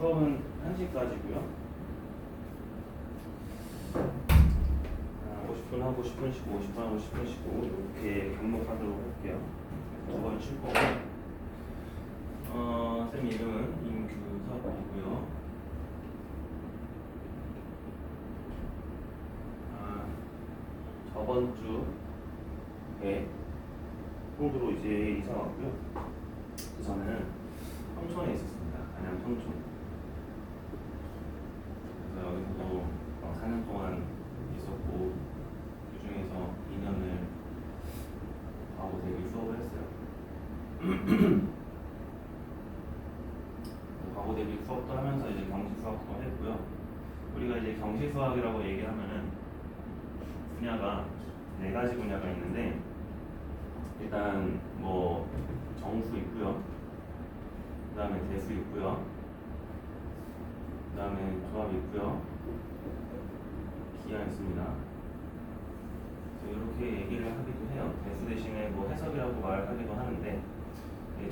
수업은 1시까지고요. 50분 하고 10분 쉬고 50분 하고 10분 쉬고 이렇게 반복하도록 할게요. 두 번 쉴 거고 쌤 이름은 임규석이고요. 저번 주에 호주로 이제 이사 왔고요. 그 전에는 평촌에 있었습니다. 안양 평촌. 그래서 여기서도 4년 동안 있었고 그 중에서 2년을 과거 대비 수업을 했어요. 과거 대비 수업도 하면서 이제 경시 수학도 했고요. 우리가 이제 경시 수학이라고 얘기하면은 분야가 4가지 분야가 있는데 일단 뭐 정수 있고요. 그 다음에 대수 있고요. 그 다음에 조합 있고요. 기하 있습니다. 그래서 이렇게 얘기를 하기도 해요. 대수 대신에 뭐 해석이라고 말하기도 하는데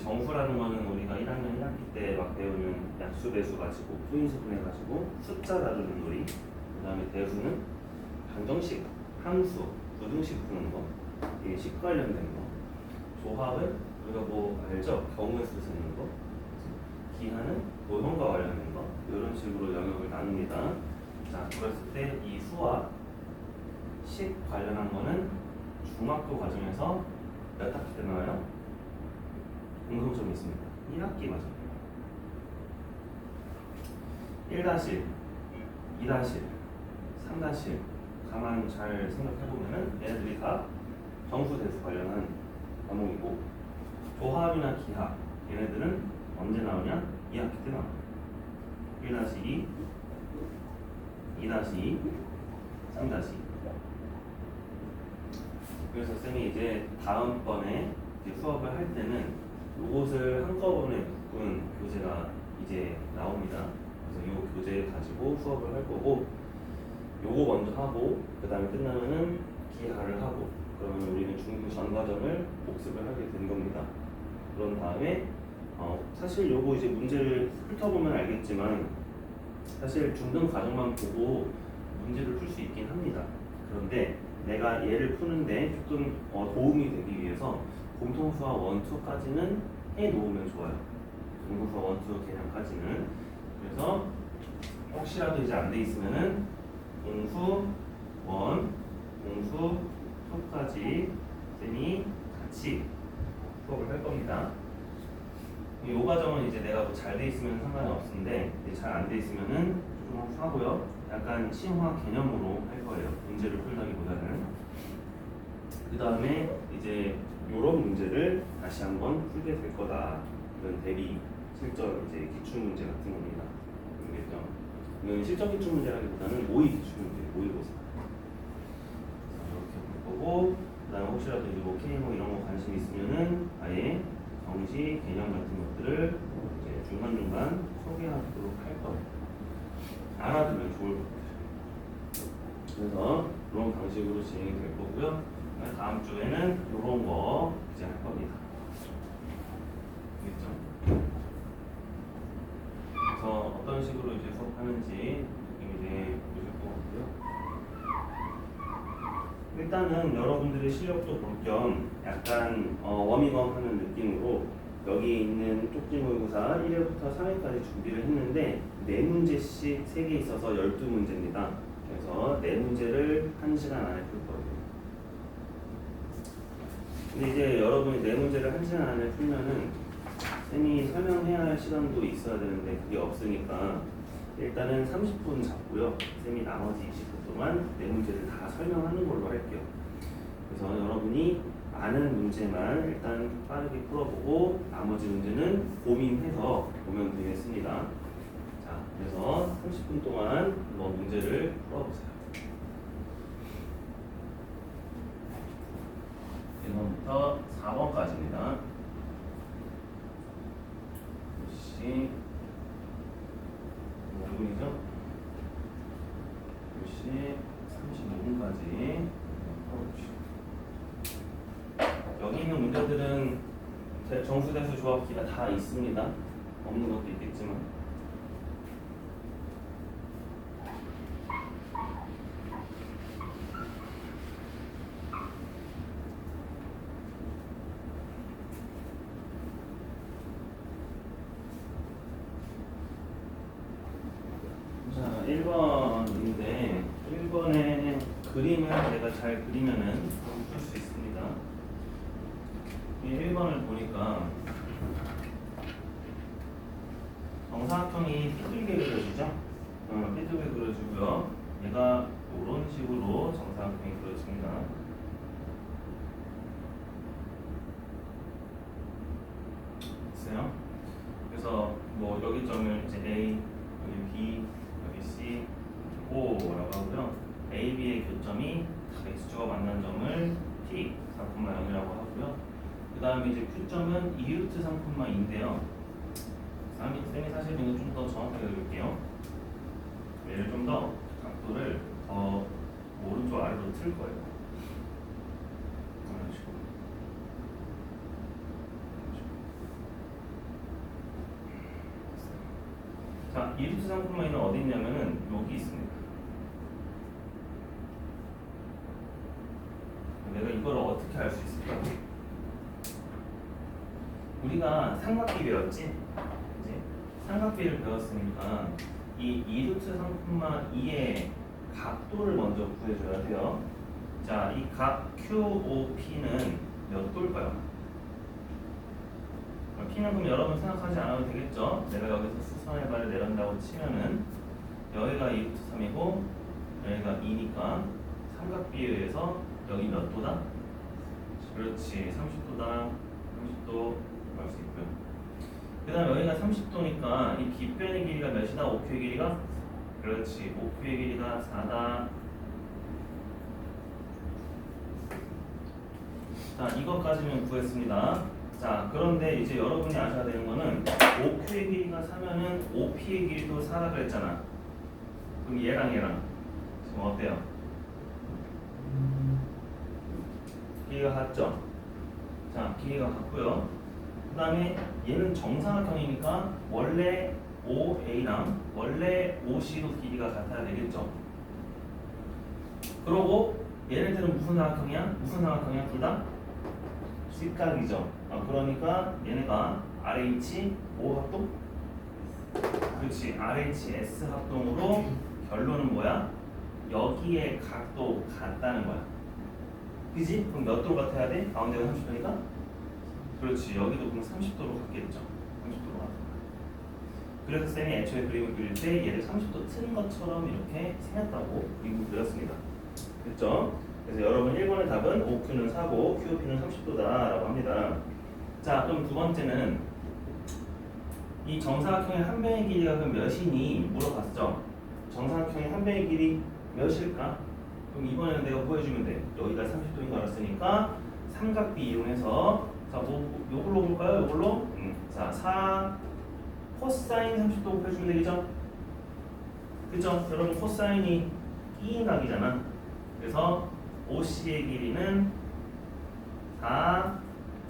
정수라는 거는 우리가 1학년 1학기 때 막 배우는 약수 배수 가지고 푸인수분 해가지고 숫자 다루는 놀이. 그 다음에 대수는 방정식, 함수, 부등식 푸는 거, 이게 식 관련된 거. 조합은 우리가 뭐 알죠? 경우에서 쓰는 거. 기하는 모형과 관련된 거. 이런 식으로 영역을 나눕니다. 자, 그랬을 때 이 수와 식 관련한 거는 중학교 과정에서 몇 학기 때 나와요? 공통점이 있습니다. 1학기 맞아요. 1-1, 2-1, 3-1 가만 잘 생각해보면은 얘네들이 다 정수 대수 관련한 과목이고 조합이나 기하 얘네들은 언제 나오냐? 2학기 때 나와요. 1-2, 2-2, 3-2 그래서 쌤이 이제 다음번에 이제 수업을 할 때는 요것을 한꺼번에 묶은 교재가 이제 나옵니다. 그래서 요 교재 가지고 수업을 할 거고 요거 먼저 하고 그 다음에 끝나면은 기하를 하고 그러면 우리는 중급 전 과정을 복습을 하게 된 겁니다. 그런 다음에 사실 요거 이제 문제를 훑어보면 알겠지만 사실 중등 과정만 보고 문제를 풀 수 있긴 합니다. 그런데 내가 얘를 푸는데 조금 도움이 되기 위해서 공통수학 1, 2까지는 해놓으면 좋아요. 공통수학 1, 2 개념까지는. 그래서 혹시라도 이제 안 돼 있으면은 공수 1, 공수 2까지 쌤이 같이 수업을 할 겁니다. 이 과정은 이제 내가 뭐 잘 돼 있으면 상관이 없는데 잘 안 돼 있으면은 좀 하고요. 약간 심화 개념으로 할 거예요. 문제를 풀다기보다는. 그 다음에 이제 이런 문제를 다시 한번 풀게 될 거다. 이런 대비 실전 이제 기출 문제 같은 겁니다. 알겠죠? 이건 실전 기출 문제라기보다는 모의 기출 문제, 모의고사. 이렇게 볼 거고, 그다음에 혹시라도 이제 뭐 K 뭐 이런 거 관심 있으면은 아예 정시 개념 같은 것들을 이제 중간중간 소개하도록 할 거예요. 알아두면 좋을 것 같아요. 그래서 이런 방식으로 진행이 될 거고요. 다음 주에는 이런 거 이제 할 겁니다. 알겠죠? 그래서 어떤 식으로 이제 수업하는지 이제 보실 것 같고요. 일단은 여러분들의 실력도 볼 겸 약간 워밍업 하는 느낌으로 여기 있는 쪽지 모의고사 1회부터 3회까지 준비를 했는데 4문제씩 3개 있어서 12문제입니다. 그래서 4문제를 1시간 안에 풀 거예요. 근데 이제 여러분이 4문제를 1시간 안에 풀면은 쌤이 설명해야 할 시간도 있어야 되는데 그게 없으니까 일단은 30분 잡고요. 쌤이 나머지 20분 동안 4문제를 다 설명하는 걸로 할게요. 그래서 여러분이 아는 문제만 일단 빠르게 풀어보고 나머지 문제는 고민해서 보면 되겠습니다. 자, 그래서 30분 동안 한번 문제를 풀어보세요. 1번부터 4번까지입니다. 역시 5분이죠? 역시 35분까지 풀어보시죠. 여기 있는 문제들은 정수, 대수, 조합, 기가 다 있습니다. 없는 것도 있겠지만 그림을 내가 잘 그리면은 풀 수 있습니다. 이 1번을 보니까 정사각형이 삐뚤게 그려지죠? 삐뚤게 그려지고요. 얘가 이런 식으로 정사각형이 그려집니다. 됐어요? 그래서 뭐 여기 점을 이제 A, 여기 B, 여기 C, O라고 하고요. A, B의 교점이 X축과 만난 점을 T 3,0이라고 하고요. 그 다음에 이제 Q점은 2루트 3,2인데요. 쌤이 사실 이거 좀 더 정확하게 그릴게요. 얘를 좀 더 각도를 더 오른쪽 아래로 틀 거예요. 이런 식으로. 자, 2루트 3,2는 어디 있냐면은 여기 있습니다. 내가 이걸 어떻게 알 수 있을까? 우리가 삼각비 배웠지? 그치? 삼각비를 배웠으니까 이 2루트 3,2의 각도를 먼저 구해줘야 돼요. 자, 이 각 QOP는 몇 도일까요? P는 그럼 여러분 생각하지 않아도 되겠죠? 내가 여기서 수선의 발을 내린다고 치면은 여기가 2루트 3이고 여기가 2니까 삼각비에 의해서 여기 몇 도다? 그렇지, 30도다. 30도 알 수 있고요. 그 다음 여기가 30도니까 이 빗변의 길이가 몇이다? OQ의 길이가? 그렇지, OQ의 길이가 4다. 자, 이것까지는 구했습니다. 자, 그런데 이제 여러분이 아셔야 되는 거는 OQ의 길이가 4면은 OP의 길이도 4라 그랬잖아. 그럼 얘랑 지금 어때요? 길이가 같죠? 자, 길이가 같고요. 그 다음에 얘는 정사각형이니까 원래 OA랑 원래 OC도 길이가 같아야 되겠죠? 그러고 얘네들은 무슨 사각형이야? 둘 다? 직각이죠. 그러니까 얘네가 RH O 합동? 그렇지, RHS 합동으로 결론은 뭐야? 여기에 각도 같다는 거야. 그지? 그럼 몇 도로 같아야 돼? 가운데가 30도니까? 그렇지, 여기도 그럼 30도로 같겠죠. 30도로 같은 거야. 그래서 쌤이 애초에 그림을 그릴 때 얘를 30도 튼 것처럼 이렇게 생겼다고 그림을 그렸습니다. 됐죠? 그래서 여러분 1번의 답은 OQ는 4고 QOP는 30도다 라고 합니다. 자, 그럼 두 번째는 이 정사각형의 한 변의 길이가 그럼 몇이니 물어봤죠? 정사각형의 한 변의 길이 몇일까? 그럼 이번에는 내가 보여주면 돼. 여기가 30도인 거 알았으니까 삼각비 이용해서 자, 뭐 요걸로 볼까요? 요걸로? 자, 4 코사인 30도 곱해주면 되겠죠? 그죠? 여러분 코사인이 끼인 각이잖아. 그래서 OC의 길이는 4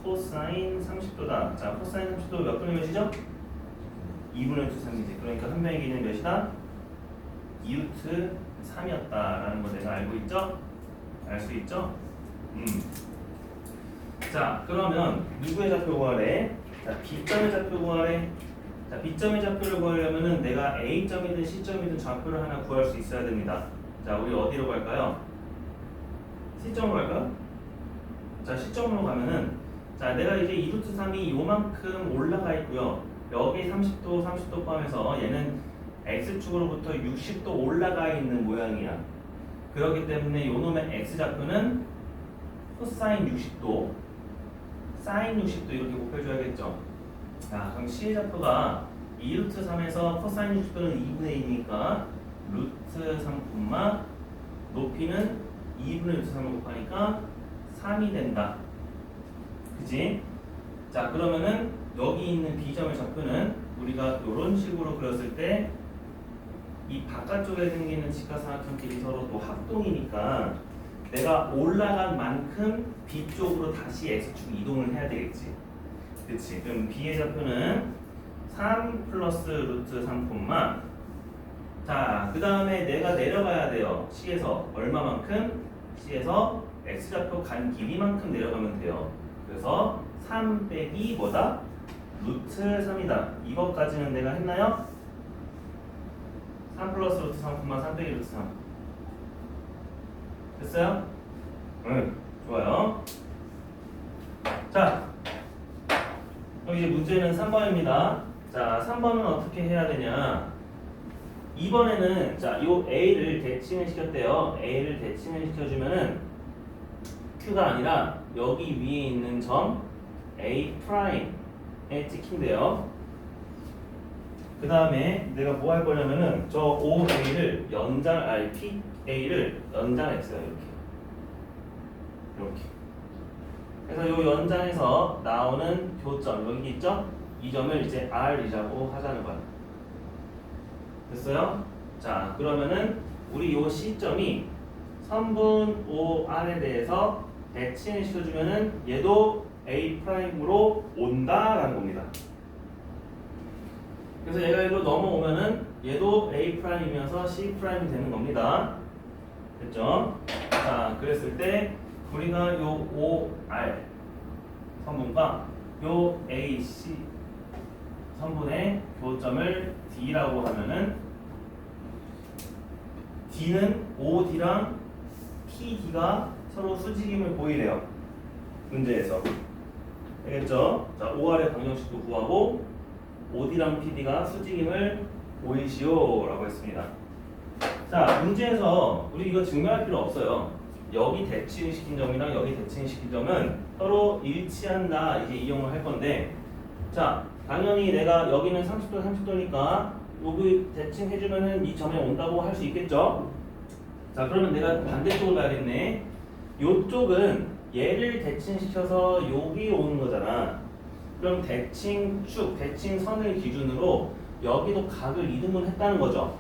코사인 30도다. 자, 코사인 30도 몇 분의 몇이죠? 2분의 2 3이지. 그러니까 한 변의 길이는 몇이다? 2루트 3이었다라는 거 내가 알고 있죠? 알 수 있죠? 자, 그러면 누구의 좌표 구하래? 자, B점의 좌표 구하래. 자, B점의 좌표를 구하려면은 내가 A점이든 C점이든 좌표를 하나 구할 수 있어야 됩니다. 자, 우리 어디로 갈까요? C점으로 갈까요? 자, C점으로 가면은 자, 내가 이제 2루트 3이 요만큼 올라가 있고요. 여기 30도 포함해서 얘는 X축으로부터 60도 올라가 있는 모양이야. 그렇기 때문에 요놈의 X좌표는 코사인 60도, 사인 60도 이렇게 곱해줘야겠죠. 자, 그럼 C의 좌표가 2루트 3에서 코사인 60도는 2분의 2니까 루트 3, 높이는 2분의 루트 3을 곱하니까 3이 된다. 그치? 자, 그러면은 여기 있는 B점의 좌표는 우리가 이런 식으로 그렸을 때 이 바깥쪽에 생기는 직각삼각형끼리 서로 또 합동이니까 내가 올라간 만큼 B 쪽으로 다시 X축 이동을 해야 되겠지. 그치? 그럼 B의 좌표는 3 플러스 루트 3, 자, 그 다음에 내가 내려가야 돼요. C에서 얼마만큼? C에서 X좌표 간 길이만큼 내려가면 돼요. 그래서 3 빼기 뭐다? 루트 3이다. 이것까지는 내가 했나요? 3 플러스 루트 3, 3 빼기 루트 3. 됐어요? 응, 좋아요. 자, 그럼 이제 문제는 3번입니다. 자, 3번은 어떻게 해야 되냐? 이번에는 자, 요 A를 대칭을 시켰대요. A를 대칭을 시켜주면은 Q가 아니라 여기 위에 있는 점 A 프라임에 찍힌대요. 그 다음에 내가 뭐 할 거냐면은 저 OA를 PA를 연장했어요. 이렇게. 그래서 요 연장에서 나오는 교점 여기 있죠? 이 점을 이제 R이라고 하자는 거야. 됐어요? 자, 그러면은 우리 요 C점이 선분 OR에 대해서 대칭을 시켜주면은 얘도 A 프라임으로 온다라는 겁니다. 그래서 얘가 이로 넘어오면은 얘도 A 프라임이면서 C 프라임이 되는 겁니다. 됐죠? 자, 그랬을 때 우리가 요 OR 선분과 요 AC 선분의 교점을 D라고 하면은 D는 OD랑 PD가 서로 수직임을 보이래요. 문제에서. 알겠죠? 자, OR의 방정식도 구하고 OD랑 PD가 수직임을 보이시오 라고 했습니다. 자, 문제에서 우리 이거 증명할 필요 없어요. 여기 대칭시킨 점이랑 여기 대칭시킨 점은 서로 일치한다 이제 이용을 할 건데, 자, 당연히 내가 여기는 30도 30도니까 여기 대칭해주면은 이 점에 온다고 할 수 있겠죠? 자, 그러면 내가 반대쪽을 봐야겠네. 요쪽은 얘를 대칭시켜서 여기 오는 거잖아. 그럼 대칭축, 대칭선을 기준으로 여기도 각을 이동을 했다는 거죠.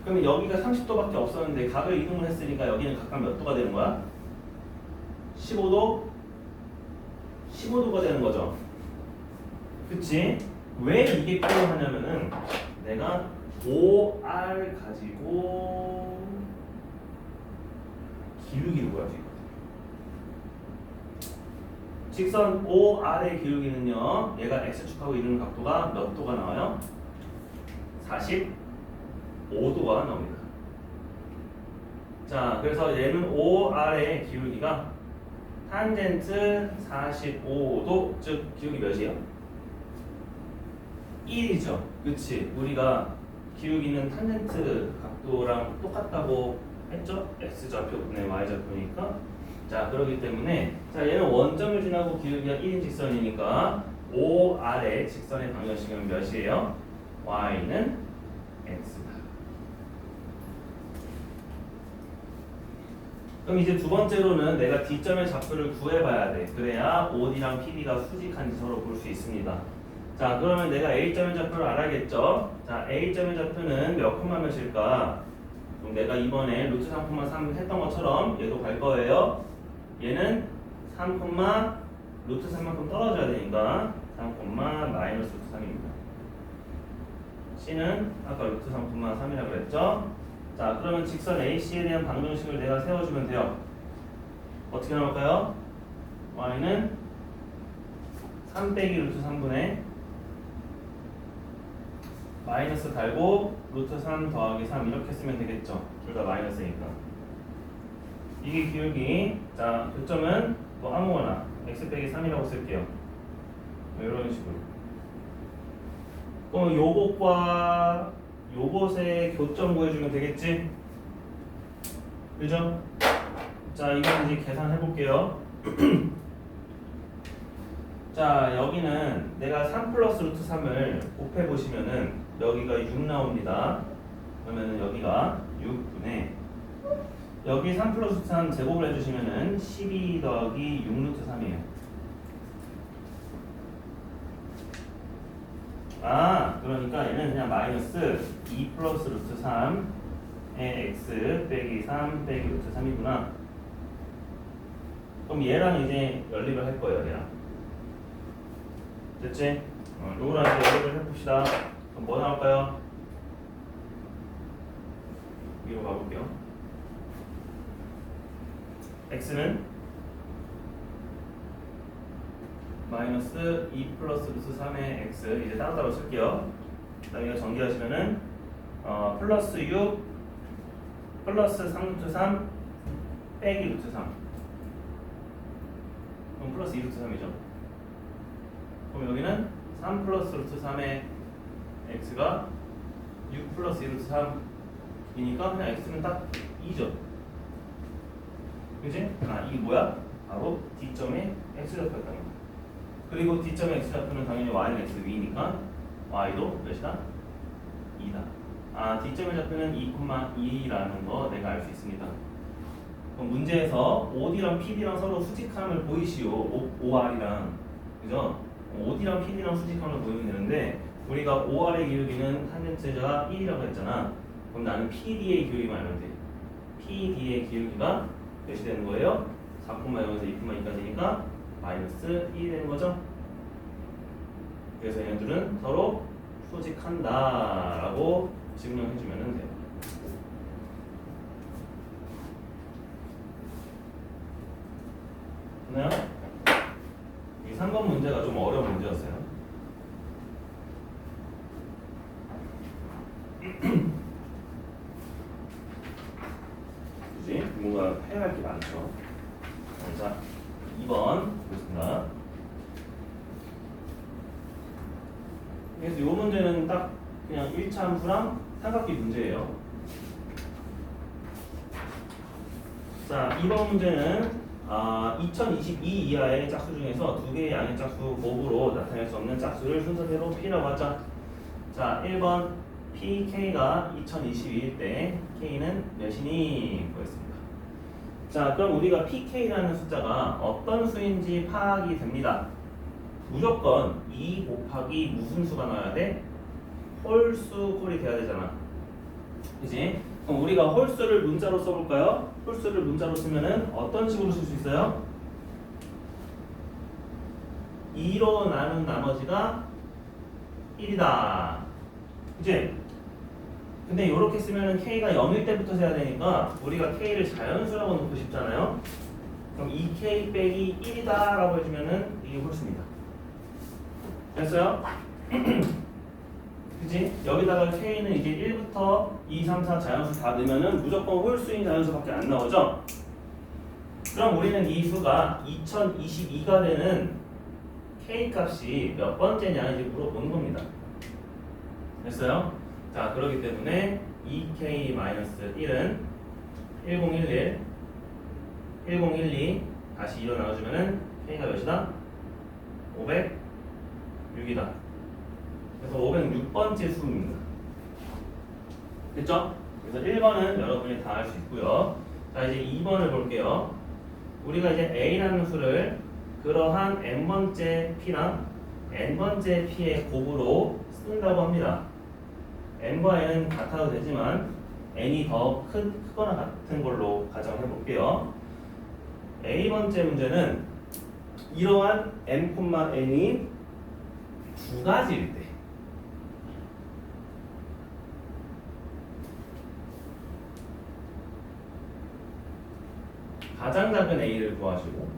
그러면 여기가 30도밖에 없었는데 각을 이동을 했으니까 여기는 각각 몇 도가 되는 거야? 15도? 15도가 되는 거죠. 그치? 왜 이게 필요하냐면은 내가 OR 가지고 기울기를 구할 수 있거든. 직선 OR의 기울기는요, 얘가 X축하고 이루는 각도가 몇 도가 나와요? 45도가 나옵니다. 자, 그래서 얘는 OR의 기울기가 탄젠트 45도, 즉 기울기 몇이에요? 1이죠. 그치? 우리가 기울기는 탄젠트 각도랑 똑같다고 했죠? X좌표분의 Y좌표니까. 자, 그렇기 때문에 자, 얘는 원점을 지나고 기울기가 1인 직선이니까 OR의 직선의 방정식은 몇이에요? Y는 X다. 그럼 이제 두 번째로는 내가 D점의 좌표를 구해봐야 돼. 그래야 OD랑 PD가 수직한지 서로 볼 수 있습니다. 자, 그러면 내가 A점의 좌표를 알아야겠죠? 자, A점의 좌표는 몇 콤마 몇일까? 그럼 내가 이번에 루트 3,3 했던 것처럼 얘도 갈 거예요. 얘는 3, 루트 3만큼 떨어져야 되니까 3, 마이너스 루트 3입니다. C는 아까 루트 3,3이라고 그랬죠? 자, 그러면 직선 AC에 대한 방정식을 내가 세워주면 돼요. 어떻게 나올까요? Y는 3 빼기 루트 3분의 마이너스 달고 루트 3 더하기 3 이렇게 쓰면 되겠죠? 둘 다 마이너스니까. 이게 기울기. 자, 교점은 뭐 아무거나 x 빼기 3이라고 쓸게요. 이런 식으로. 그럼 요것과 요것의 교점 구해주면 되겠지? 그죠? 자, 이건 이제 계산해 볼게요. 자, 여기는 내가 3 플러스 루트 3을 곱해 보시면은 여기가 6 나옵니다. 그러면은 여기가 6분의 여기 3 플러스 3 제곱을 해주시면은 12 더하기 6 루트 3이에요. 아, 그러니까 얘는 그냥 마이너스 2 플러스 루트 3의 x 빼기 3 빼기 루트 3이구나. 그럼 얘랑 이제 연립을 할 거예요, 얘랑. 됐지? 요거랑 이제 연립을 해봅시다. 그럼 뭐 나올까요? 위로 가볼게요. x는 마이너스 2 플러스 루트 3의 x 이제 따로따로 쓸게요. 그 다음에 이거 전개하시면은 플러스 6 플러스 3 루트 3 빼기 루트 3. 그럼 플러스 2 루트 3이죠. 그럼 여기는 3 플러스 루트 3의 x가 6 플러스 2 루트 3이니까 그냥 x는 딱 2죠. 그지? 아, 이게 뭐야? 바로 D점의 x좌표였다는 거야. 그리고 D점의 x좌표는 당연히 y는 x 위니까 y도 몇이다? 2다. 아, D점의 좌표는 2,2라는 거 내가 알 수 있습니다. 그럼 문제에서 OD랑 PD랑 서로 수직함을 보이시오. OR이랑. 그죠? OD랑 PD랑 수직함을 보이면 되는데 우리가 OR의 기울기는 탄젠트가 1이라고 했잖아. 그럼 나는 PD의 기울기만 알면 돼. PD의 기울기가 몇이 되는 거예요? 4,0에서 2,2까지니까 마이너스 1이 되는 거죠. 그래서 얘네들은 서로 수직한다라고 증명해주면 돼요. 됐나요? 이 3번 문제가 좀 어려운 문제였어요. 그지? 뭔가 해야 할 게 많죠. 자, 2번 보겠습니다. 그래서 이 문제는 딱 그냥 1차 함수랑 삼각비 문제예요. 자, 2번 문제는 2022 이하의 짝수 중에서 두 개의 양의 짝수 곱으로 나타낼 수 없는 짝수를 순서대로 P라고 하자. 자, 1번 PK가 2022일 때 K는 몇이니? 보겠습니다. 자, 그럼 우리가 PK라는 숫자가 어떤 수인지 파악이 됩니다. 무조건 2 곱하기 무슨 수가 나와야 돼? 홀수 꼴이 돼야 되잖아. 그치? 그럼 우리가 홀수를 문자로 써볼까요? 홀수를 문자로 쓰면은 어떤 식으로 쓸 수 있어요? 2로 나눈 나머지가 1이다. 그치? 근데 이렇게 쓰면은 K가 0일 때부터 세야 되니까 우리가 K를 자연수라고 놓고 싶잖아요. 그럼 2K 빼기 1이다 라고 해주면은 이게 홀수입니다. 됐어요? 그치? 여기다가 K는 이제 1부터 2, 3, 4 자연수 다 넣으면은 무조건 홀수인 자연수밖에 안 나오죠? 그럼 우리는 이 수가 2022가 되는 K 값이 몇 번째냐 이제 물어보는 겁니다. 됐어요? 자, 그렇기 때문에 2K-1은 1011, 1012 다시 2로 나눠주면은 K가 몇이다? 506이다. 그래서 506번째 수입니다. 됐죠? 그래서 1번은 여러분이 다 할 수 있고요. 자, 이제 2번을 볼게요. 우리가 이제 A라는 수를 그러한 n번째 P랑 n번째 P의 곱으로 쓴다고 합니다. n과 n은 같아도 되지만 n이 더 크거나 같은 걸로 가정해 볼게요. A번째 문제는 이러한 n,n이 두 가지일 때 가장 작은 a를 구하시고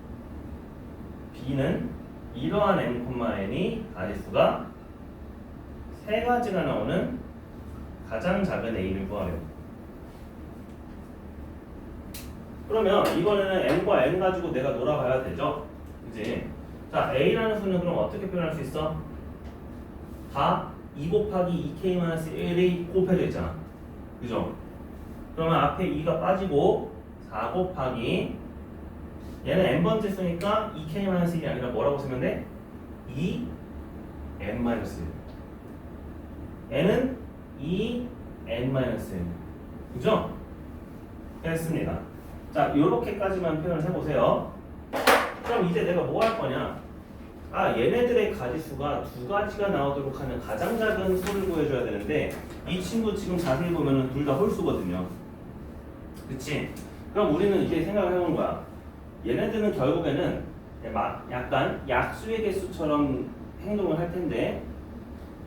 b는 이러한 n,n이 가지수가 세 가지가 나오는 가장 작은 a를 구하래요. 그러면 이번에는 n과 n 가지고 내가 놀아봐야 되죠? 그지? 자, a라는 수는 그럼 어떻게 표현할 수 있어? 다 2 곱하기 2k-1이 곱해져 있잖아. 그죠? 그러면 앞에 2가 빠지고 4 곱하기 얘는 n번째 수니까 2k-1이 아니라 뭐라고 쓰면 돼? 2n-1 n은 2n-1 그죠? 됐습니다. 자, 요렇게까지만 표현을 해보세요. 그럼 이제 내가 뭐 할 거냐? 얘네들의 가지수가 두 가지가 나오도록 하는 가장 작은 수를 구해줘야 되는데 이 친구 지금 자세히 보면은 둘 다 홀수거든요. 그치? 그럼 우리는 이제 생각을 해보는 거야. 얘네들은 결국에는 약간 약수의 개수처럼 행동을 할 텐데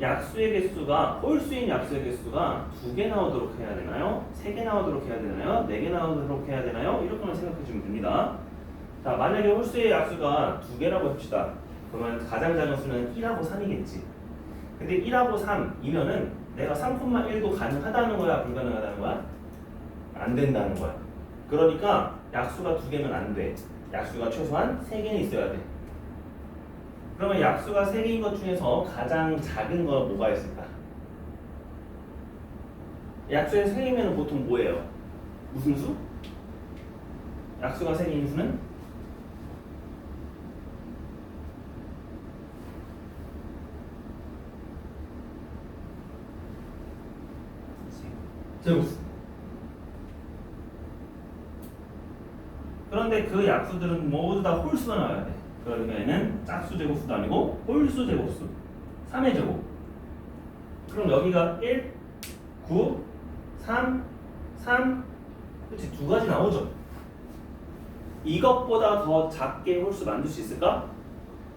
약수의 개수가 홀수인 약수의 개수가 2개 나오도록 해야 되나요? 3개 나오도록 해야 되나요? 4개 나오도록 해야 되나요? 이렇게만 생각해 주면 됩니다. 자, 만약에 홀수의 약수가 2개라고 합시다. 그러면 가장 작은 수는 1하고 3이겠지. 근데 1하고 3이면은 내가 3,1도 가능하다는 거야? 불가능하다는 거야? 안 된다는 거야. 그러니까 약수가 2개면 안 돼. 약수가 최소한 3개는 있어야 돼. 그러면 약수가 3개인 것 중에서 가장 작은 거 뭐가 있을까? 약수의 3개면 보통 뭐예요? 무슨 수? 약수가 3개인 수는? 제곱수. 그런데 그 약수들은 모두 다 홀수가 나와야 돼. 그러면은 짝수 제곱수도 아니고 홀수 제곱수. 3의 제곱. 그럼 여기가 1, 9, 3, 3. 그치? 2가지 나오죠. 이것보다 더 작게 홀수 만들 수 있을까?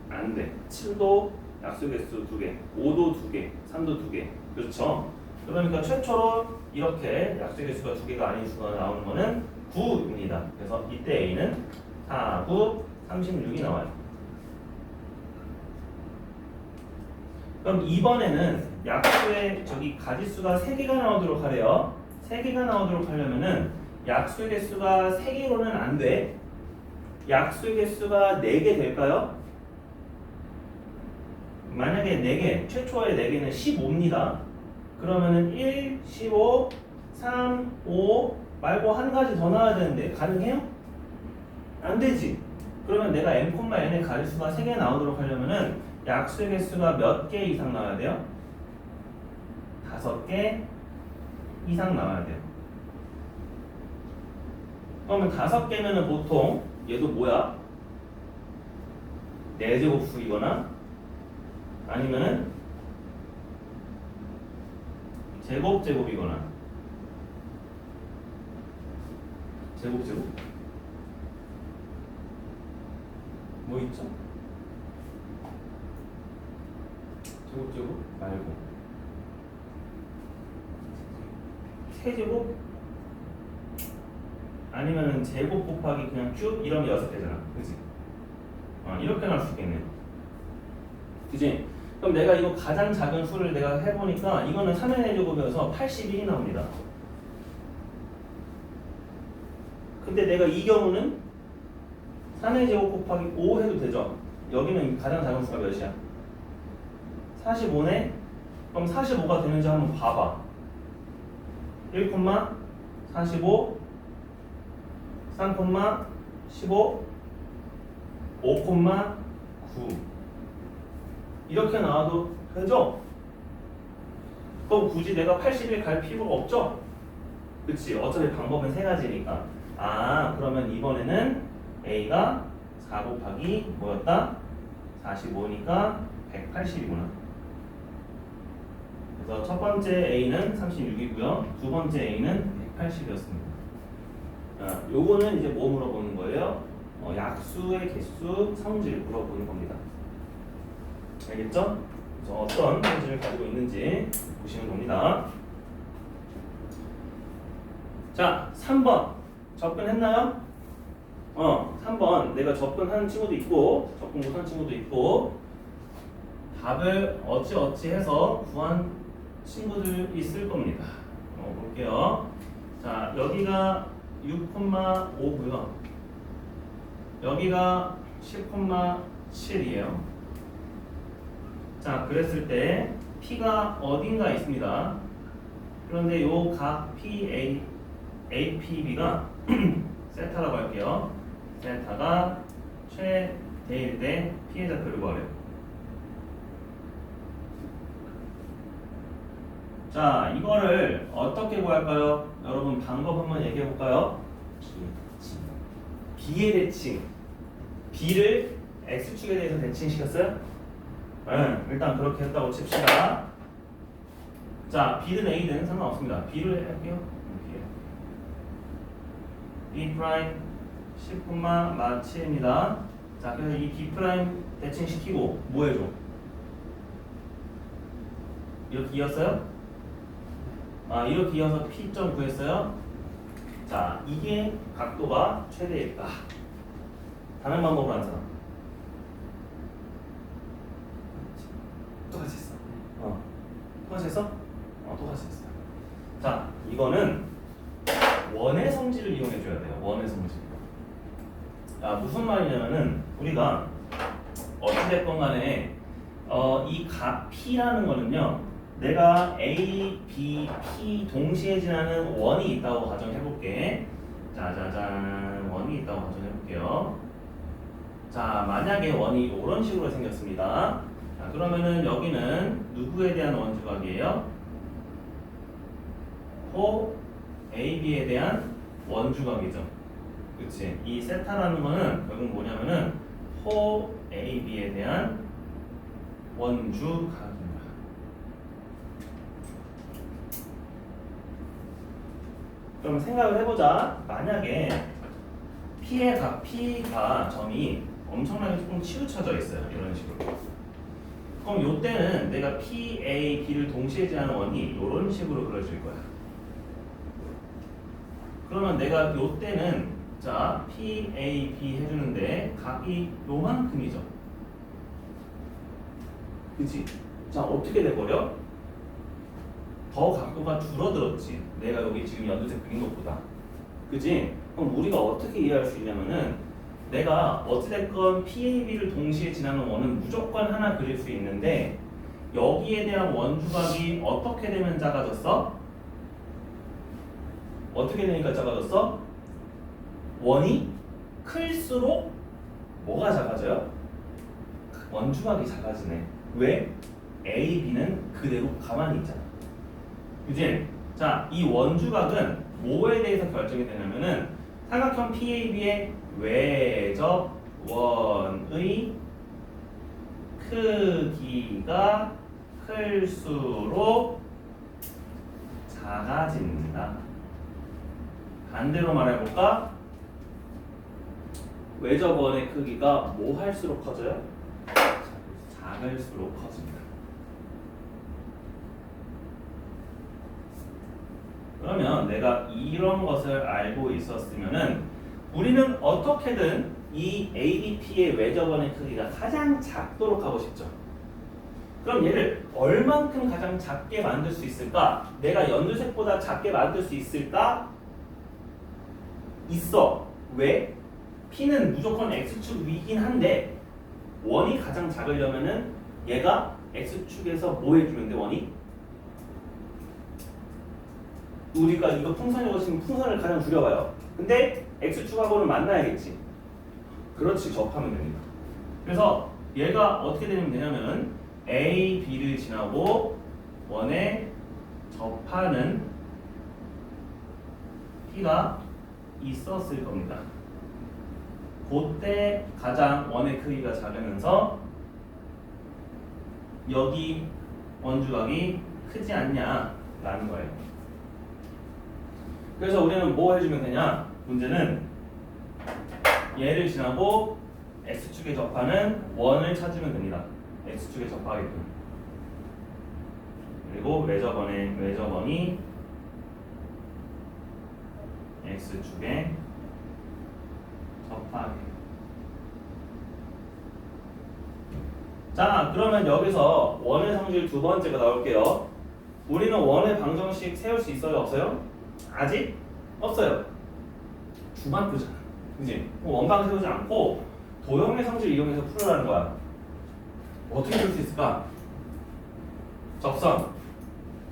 안 돼. 7도 약수 개수 2개, 5도 2개, 3도 2개. 그렇죠? 그러니까 최초로 이렇게 약수 개수가 2개가 아닌 수가 나오는 거는 9입니다. 그래서 이때 A는 4, 9, 36이 나와요. 그럼 이번에는 약수의 가지수가 3개가 나오도록 하래요. 3개가 나오도록 하려면은 약수의 개수가 3개로는 안 돼. 약수의 개수가 4개 될까요? 만약에 4개, 최초의 4개는 15입니다. 그러면은 1, 15, 3, 5 말고 한 가지 더 나와야 되는데 가능해요? 안 되지. 그러면 내가 m,n의 가지수가 3개 나오도록 하려면은 약수의 개수가 몇 개 이상 나와야 돼요? 5개 이상 나와야 돼요. 그러면 5개면은 보통 얘도 뭐야? 4제곱수이거나 아니면은 제곱이거나 제곱 뭐 있죠? 제곱 말고 세제곱 아니면은 제곱 곱하기 그냥 큐 이러면 6개잖아. 그치? 이렇게 나올 수 있겠네. 그치? 그럼 내가 이거 가장 작은 수를 내가 해보니까 이거는 3의 제곱이어서 81이 나옵니다. 근데 내가 이 경우는 3의 제곱 곱하기 5 해도 되죠? 여기는 가장 작은 수가 몇이야? 45네? 그럼 45가 되는지 한번 봐봐. 1,45 3,15 5,9 이렇게 나와도 되죠? 그럼 굳이 내가 81 갈 필요가 없죠? 그치? 어차피 방법은 3가지니까. 그러면 이번에는 A가 4 곱하기 뭐였다? 45니까 180이구나. 그래서 첫 번째 A는 36이고요. 두 번째 A는 180이었습니다. 요거는 이제 뭐 물어보는 거예요? 약수의 개수, 성질 물어보는 겁니다. 알겠죠? 그래서 어떤 성질을 가지고 있는지 보시는 겁니다. 자, 3번 접근했나요? 3번 내가 접근하는 친구도 있고 접근 못하는 친구도 있고 답을 어찌 해서 구한 친구들 있을 겁니다. 볼게요. 자, 여기가 6,5고요. 여기가 10,7이에요. 자, 그랬을 때 P가 어딘가 있습니다. 그런데 요 각 PA, APB가 세타라고 할게요. 세타가 최대일 때 P의 좌표를 구하래요. 자, 이거를 어떻게 구할까요? 여러분 방법 한번 얘기해 볼까요? B의 대칭. B를 X축에 대해서 대칭시켰어요? 일단 그렇게 했다고 칩시다. 자, B든 A든 상관없습니다. B를 할게요. B 프라임 10,7입니다. 자, 그래서 이 B 프라임 대칭시키고 뭐 해줘? 이렇게 이었어요? 이렇게 이어서 P점 구했어요. 자, 이게 각도가 최대일까? 다른 방법으로 하는 사람. 똑같이 했어. 똑같이 했어? 똑같이 했어. 자, 이거는 원의 성질을 이용해 줘야 돼요. 무슨 말이냐면은 우리가 어찌됐건 간에 이 P라는 거는요, 내가 A, B, P 동시에 지나는 원이 있다고 가정해볼게. 짜자잔, 원이 있다고 가정해볼게요. 자, 만약에 원이 이런 식으로 생겼습니다. 자, 그러면은 여기는 누구에 대한 원주각이에요? 호 A, B에 대한 원주각이죠. 그치? 이 세타라는 거는 결국 뭐냐면은 호 A, B에 대한 원주각입니다. 그럼 생각을 해보자. 만약에 P의 각 P가 점이 엄청나게 조금 치우쳐져 있어요. 이런 식으로. 그럼 요때는 내가 P, A, B를 동시에 지나는 원이 이런 식으로 그려질 거야. 그러면 내가 요때는 자 P, A, B 해주는데 각이 요만큼이죠. 그치? 자, 어떻게 돼버려? 더 각도가 줄어들었지. 내가 여기 지금 연두색 그린 것보다. 그치? 그럼 우리가 어떻게 이해할 수 있냐면은 내가 어찌됐건 PAB를 동시에 지나는 원은 무조건 하나 그릴 수 있는데 여기에 대한 원주각이 어떻게 되면 작아졌어? 어떻게 되니까 작아졌어? 원이 클수록 뭐가 작아져요? 원주각이 작아지네. 왜? A, B는 그대로 가만히 있잖아. 그지? 자, 이 원주각은 뭐에 대해서 결정이 되냐면은 삼각형 PAB의 외접원의 크기가 클수록 작아진다. 반대로 말해볼까? 외접원의 크기가 뭐 할수록 커져요? 작을수록 커집니다. 그러면 내가 이런 것을 알고 있었으면은 우리는 어떻게든 이 ABP의 외접원의 크기가 가장 작도록 하고 싶죠. 그럼 얘를 얼만큼 가장 작게 만들 수 있을까? 내가 연두색보다 작게 만들 수 있을까? 있어. 왜? P는 무조건 X축 위긴 한데 원이 가장 작으려면은 얘가 X축에서 뭐 해주면 돼, 원이? 우리가 이거 풍선이고 지금 풍선을 가장 줄여봐요. 근데 X축하고는 만나야겠지. 그렇지, 접하면 됩니다. 그래서 얘가 어떻게 되냐면 A, B를 지나고 원에 접하는 P가 있었을 겁니다. 그때 가장 원의 크기가 작으면서 여기 원주각이 크지 않냐라는 거예요. 그래서 우리는 뭐 해주면 되냐? 문제는 얘를 지나고 X축에 접하는 원을 찾으면 됩니다. X축에 접하게끔. 그리고 외접원이 X축에 접하게. 자, 그러면 여기서 원의 성질 두 번째가 나올게요. 우리는 원의 방정식 세울 수 있어요? 없어요? 아직? 없어요. 두만 끄잖아. 그치? 원방 세우지 않고 도형의 성질 이용해서 풀으라는 거야. 어떻게 풀 수 있을까? 접선.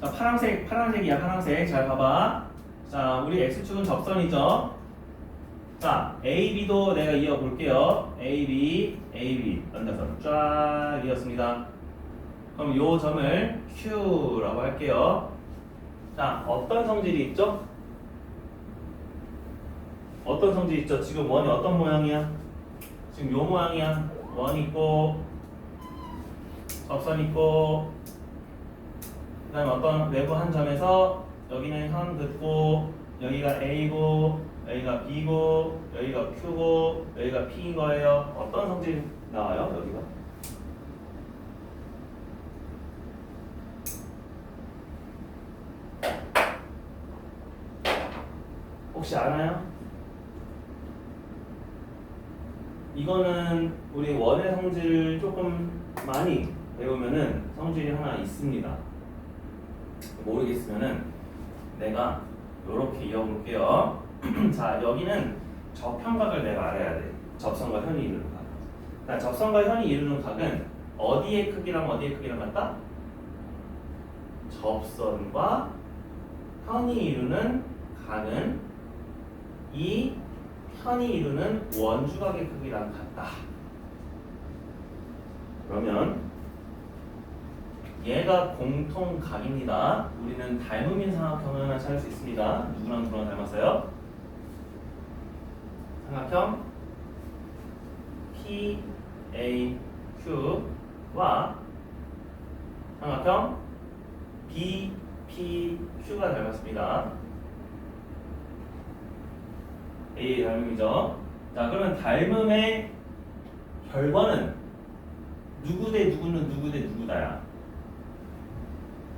자, 파란색이야, 파란색. 잘 봐봐. 자, 우리 X축은 접선이죠. 자, AB도 내가 이어볼게요. AB 연장선 쫙 이었습니다. 그럼 요 점을 Q라고 할게요. 자, 어떤 성질이 있죠? 어떤 성질이 있죠? 지금 원이 어떤 모양이야? 지금 요 모양이야. 원 있고 접선 있고 그 다음에 어떤 외부 한 점에서 여기는 현 긋고 여기가 A고 여기가 B고 여기가 Q고 여기가 P인 거예요. 어떤 성질 나와요? 여기가? 혹시 알아요? 이거는 우리 원의 성질을 조금 많이 배우면은 성질이 하나 있습니다. 모르겠으면은 내가 이렇게 이어볼게요. 자, 여기는 저평각을 내가 알아야 돼. 접선과 현이 이루는 각. 그러니까 접선과 현이 이루는 각은 어디의 크기랑 어디의 크기랑 같다? 접선과 현이 이루는 각은 이 현이 이루는 원주각의 크기랑 같다. 그러면 얘가 공통각입니다. 우리는 닮음인 삼각형을 하나 찾을 수 있습니다. 누구랑 누구랑 닮았어요? 삼각형 PAQ와 삼각형 BPQ가 닮았습니다. A 닮음이죠. 자, 그러면 닮음의 결과는 누구 대 누구는 누구 대 누구다야?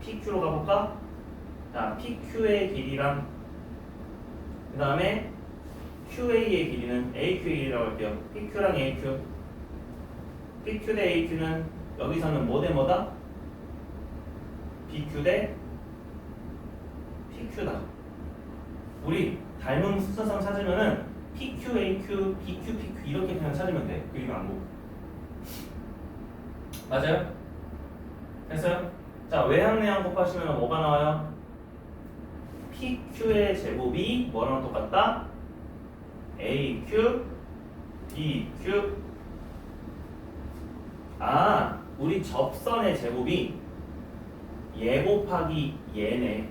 PQ로 가볼까? 자, PQ의 길이랑 그 다음에 QA의 길이는 AQ의 길이라고 할게요. PQ랑 AQ. PQ 대 AQ는 여기서는 뭐 대 뭐다? BQ 대 PQ다. 우리 닮은 수서성 찾으면은 PQ, AQ, BQ, PQ 이렇게 그냥 찾으면 돼. 그림 안 보고. 맞아요? 됐어요? 자, 외항 내항 곱하시면 뭐가 나와요? PQ의 제곱이 뭐랑 똑같다? AQ, BQ. 아, 우리 접선의 제곱이 얘 곱하기 얘네.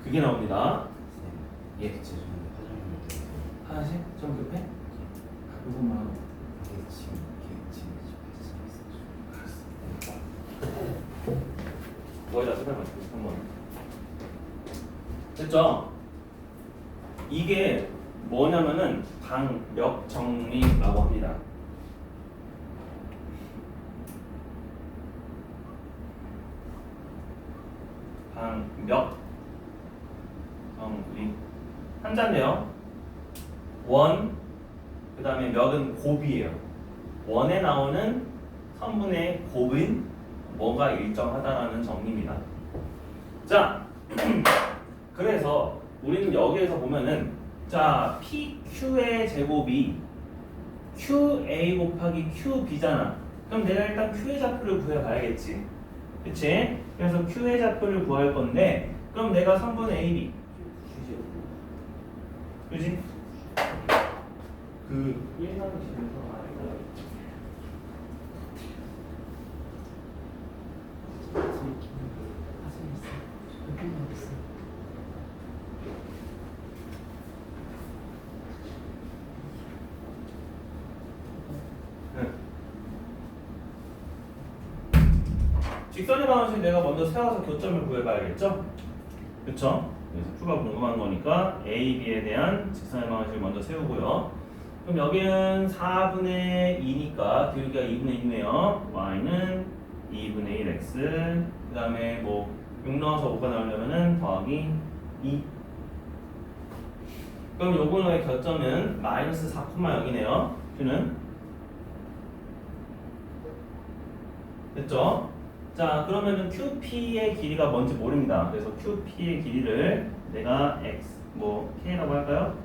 그게 나옵니다. 예, 죄송한데 하나씩? 좀 급해? 이것만 하고. 이게 지금 거기다 쓰다가 한번. 됐죠? 이게 뭐냐면은 방역 정리라고 합니다. 방역 정리 한자인데요. 원, 그 다음에 몇은 곱이에요. 원에 나오는 선분의 곱은 뭐가 일정하다라는 정리입니다. 자, 그래서 우리는 여기에서 보면은 자, PQ의 제곱이 QA 곱하기 QB잖아. 그럼 내가 일단 Q의 좌표를 구해봐야겠지. 그치? 그래서 Q의 좌표를 구할 건데 그럼 내가 선분 AB 그지? 그 1, 3, 10에서 직선의 방정식 내가 먼저 세워서 교점을 구해봐야겠죠? 그쵸? 그래서 Q가 궁금한 거니까 A, B에 대한 직선의 방정식을 먼저 세우고요. 그럼 여기는 4분의 2니까 기울기가 2분의 1이네요. Y는 2분의 1X 그 다음에 뭐 6 넣어서 5가 나오려면은 더하기 2. 그럼 요거의 교점은 마이너스 4,0이네요. Q는 됐죠? 자, 그러면은 QP의 길이가 뭔지 모릅니다. 그래서 QP의 길이를 내가 X, 뭐 K라고 할까요?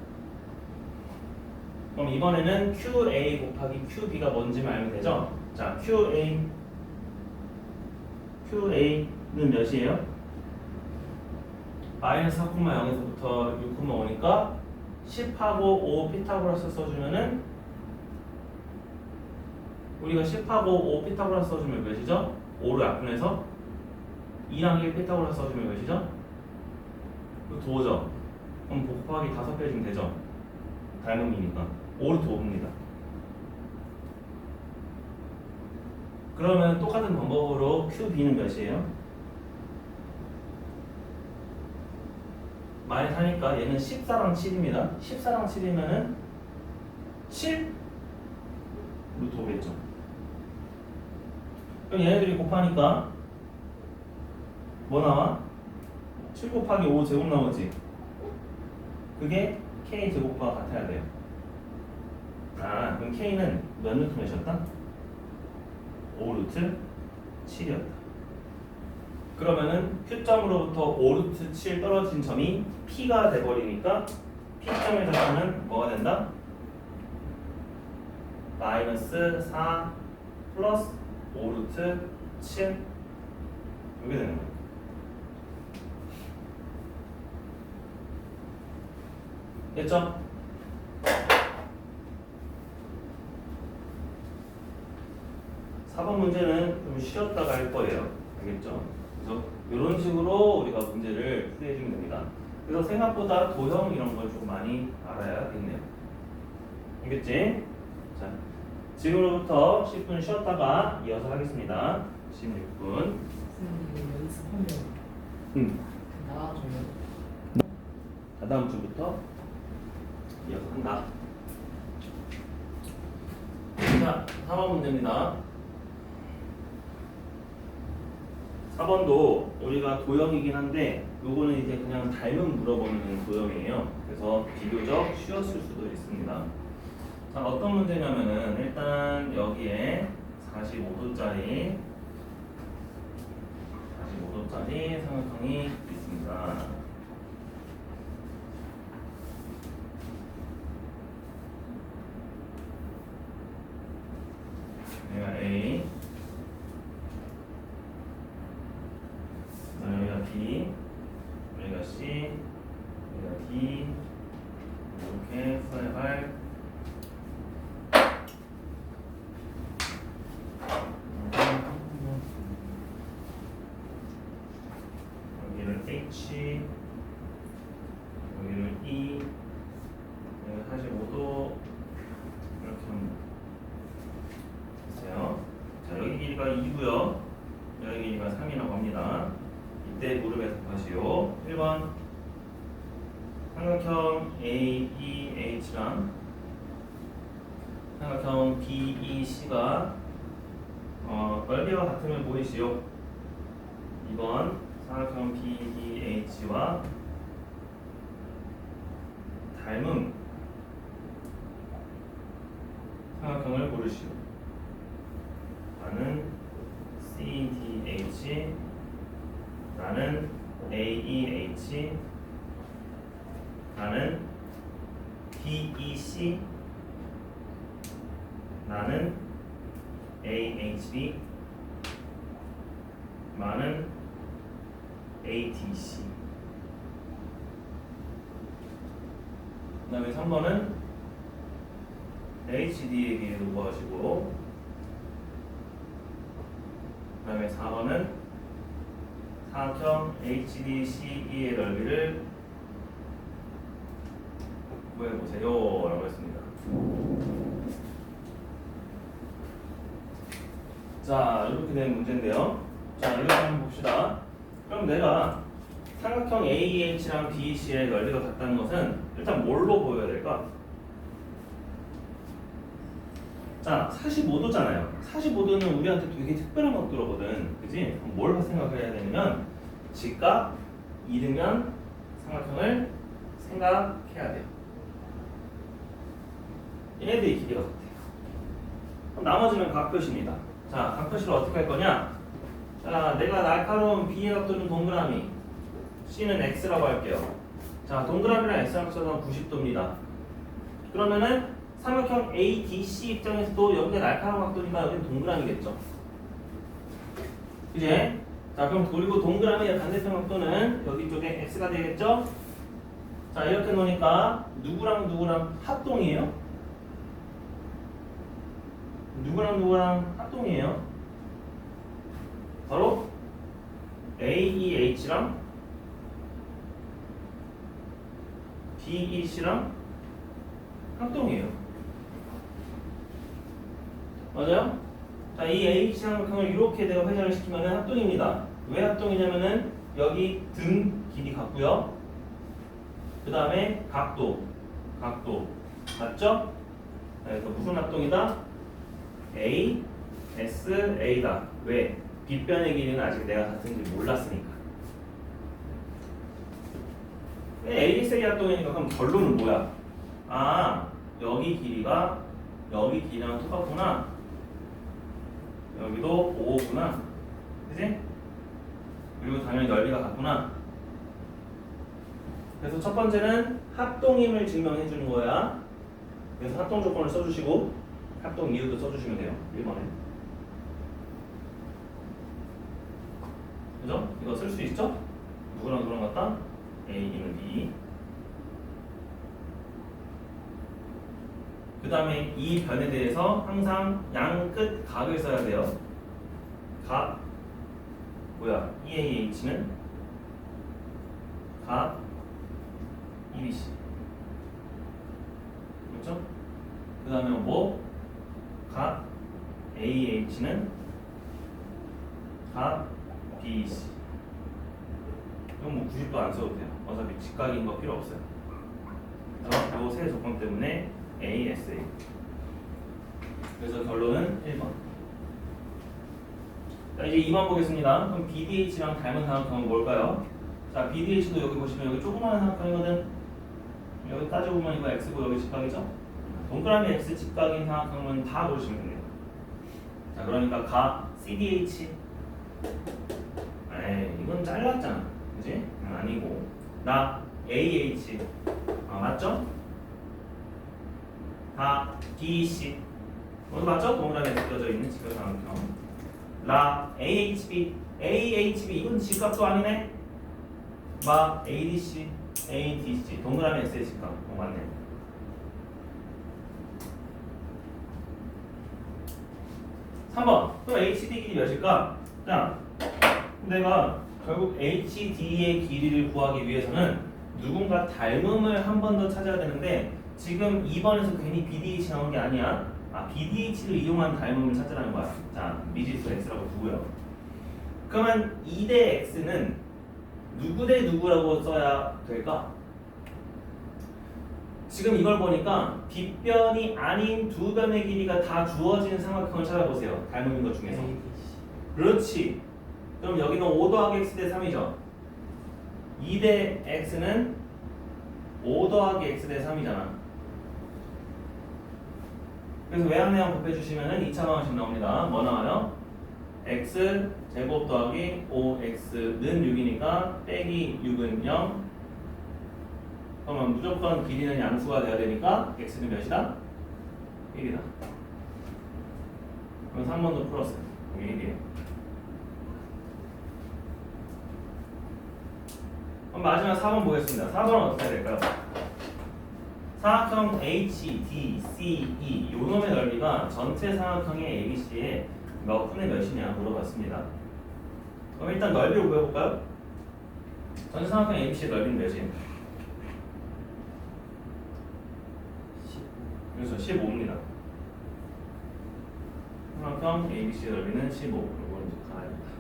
그럼 이번에는 QA 곱하기 QB가 뭔지만 알면 되죠? 자, QA는 몇이에요? 마이너스 4,0에서부터 6,5니까 10하고 5 피타고라스 써주면은 우리가 10하고 5 피타고라스 써주면 몇이죠? 5를 약분해서 2랑 1 피타고라스 써주면 몇이죠? 그 도죠? 그럼 곱하기 5 빼주면 되죠? 닮음이니까 5를 도봅니다. 그러면 똑같은 방법으로 QB는 몇이에요? 마이너스 하니까 얘는 14랑 7입니다. 14랑 7이면은 7로 도겠죠. 그럼 얘네들이 곱하니까 뭐 나와? 7 곱하기 5 제곱 나오지? 그게 K 제곱과 같아야 돼요. 아, 그럼 K는 몇 루트 몇이었다? 5루트 7이었다. 그러면은 Q점으로부터 5루트 7 떨어진 점이 P가 돼버리니까 P점의 좌표는 뭐가 된다? 마이너스 4 플러스 5 루트 7 이렇게 되는 거예요. 됐죠? 사번 문제는 좀 쉬었다가 할 거예요. 알겠죠? 그래서 이런 식으로 우리가 문제를 풀이해주면 됩니다. 그래서 생각보다 도형 이런 걸 좀 많이 알아야겠네요. 알겠지? 자, 지금부터 10분 쉬었다가 이어서 하겠습니다. 16분. 선생님 연습하면 나아져요. 다다음 주부터 이어서 한다. 자, 4번 문제입니다. 4번도 우리가 도형이긴 한데 요거는 이제 그냥 닮은 물어보는 도형이에요. 그래서 비교적 쉬웠을 수도 있습니다. 자, 어떤 문제냐면은 일단 여기에 45도짜리 삼각형이 있습니다. 여기가 A, 여기가 B, 여기가 C, 여기가 D, 이렇게 수학할 여기를 H, 여기를 E, 여기 45도 이렇게 합니다. 됐어요. 자, 여기 길이가 2고요. 여기 길이가 3이라고 합니다. 이때 무릎에서 다시요. 1번 삼각형 AEH랑 삼각형 BEC가 넓이가 같으면 보이시오. 2번 삼각형 BEH와 닮은 삼각형을 고르시오. 나는 CDH, 나는 AEH, 나는 BEC, 나는 AHB, 나는 ATC. 그 다음에 3번은 HD에게 요구하시고, 그 다음에 4번은 사각형 HDCE의 넓이를 구해보세요 라고 했습니다. 자, 이렇게 된 문제인데요. 자, 이거 한번 봅시다. 그럼 내가 삼각형 AEH랑 BEC의 넓이가 같다는 것은 일단 뭘로 보여야 될까? 자, 45도잖아요. 45도는 우리한테 되게 특별한 각도거든. 그지? 그럼 뭘 생각해야 되냐면 직각, 이등변 삼각형을 생각해야 돼요. 얘네들이 길이가 같아요. 그럼 나머지는 각표시입니다. 자, 각표시를 어떻게 할 거냐? 자, 내가 날카로운 B의 각도는 동그라미, C는 X라고 할게요. 자, 동그라미랑 X랑 합쳐서 90도입니다. 그러면은 삼각형 ADC 입장에서도 여기가 날카로운 각도니까 여기는 동그라미겠죠. 이제 자, 그럼 그리고 동그라미의 반대편 각도는 여기 쪽에 X가 되겠죠? 자, 이렇게 놓으니까 누구랑 합동이에요? 누구랑 합동이에요? 바로 AEH랑 BEC랑 합동이에요. 맞아요? 자, 이 H 삼각형을 이렇게 내가 회전을 시키면 합동입니다. 왜 합동이냐면은 여기 등 길이 같고요. 그 다음에 각도 맞죠? 그래서 무슨 합동이다? A, S, A다. 왜? 빗변의 길이는 아직 내가 같은지 몰랐으니까. A, S, A 합동이니까 그럼 결론은 뭐야? 아, 여기 길이랑 똑같구나. 여기도 5구나. 그치? 그리고 당연히 넓이가 같구나. 그래서 첫 번째는 합동임을 증명해 주는 거야. 그래서 합동 조건을 써주시고, 합동 이유도 써주시면 돼요. 1번에. 그죠? 이거 쓸 수 있죠? 누구랑 누구랑 같다? A, B는 B. 그 다음에 이 변에 대해서 항상 양 끝 각을 써야 돼요. 각 뭐야? EAH는 각 EBC. 그렇죠? 그 다음에 뭐? 각 AH는 각 BC. 이건 뭐 90도 안 써도 돼요. 어차피 직각인 거 필요 없어요. 그래서 이 세 조건 때문에 ASA. 그래서 결론은 1번. 자, 이제 2번 보겠습니다. 그럼 BDH랑 닮은 삼각형은 뭘까요? 자, BDH도 여기 보시면 여기 조그마한 삼각형이거든. 여기 따져보면 이거 X고 여기 직각이죠? 동그라미 X 직각인 삼각형은 다 보시면 돼요. 자, 그러니까 각 CDH. 에이, 이건 잘랐잖아. 그지? 아니고. 나 AH. 맞죠? 다 BC. 모두 맞죠? 동그라미에 그려져 있는 직각삼각형. 라 AHB. AHB 이건 직각도 아니네. 마 ADC. ADC. 동그라미 X의 직각. 맞네. (3번) 그럼 HD 길이 몇일까? 자, 내가 결국 HD의 길이를 구하기 위해서는 누군가 닮음을 한 번 더 찾아야 되는데 지금 2번에서 괜히 BDH 나온 게 아니야. BDH를 이용한 닮음을 찾으라는 거야. 자, 미지수 X라고 두고요. 그러면 2대 X는 누구 대 누구라고 써야 될까? 지금 이걸 보니까 빗변이 아닌 두 변의 길이가 다 주어진 삼각형을 찾아보세요. 닮은 것 중에서. 그렇지. 그럼 여기는 5 더하기 X 대 3이죠. 2 대 X는 5 더하기 X 대 3이잖아. 그래서 외양내양 곱해주시면 2차 방정식 나옵니다. 뭐 나와요? X 제곱 더하기 5X는 6이니까 빼기 6은 0. 그러면 무조건 길이는 양수가 돼야 되니까 X는 몇이다? 1이다. 그럼 3번도 풀었어요. 여기 1이에요. 그럼 마지막 4번 보겠습니다. 4번은 어떻게 해야 될까요? 사각형 HDCE 요놈의 넓이가 전체 사각형의 ABC의 몇 분의 몇이냐 물어봤습니다. 그럼 일단 넓이를 구해볼까요? 전체 사각형 ABC의 넓이는 몇이에요? 그래서 15입니다. 삼각형 ABC의 넓이는 15. 이걸 이제 가야 합니다.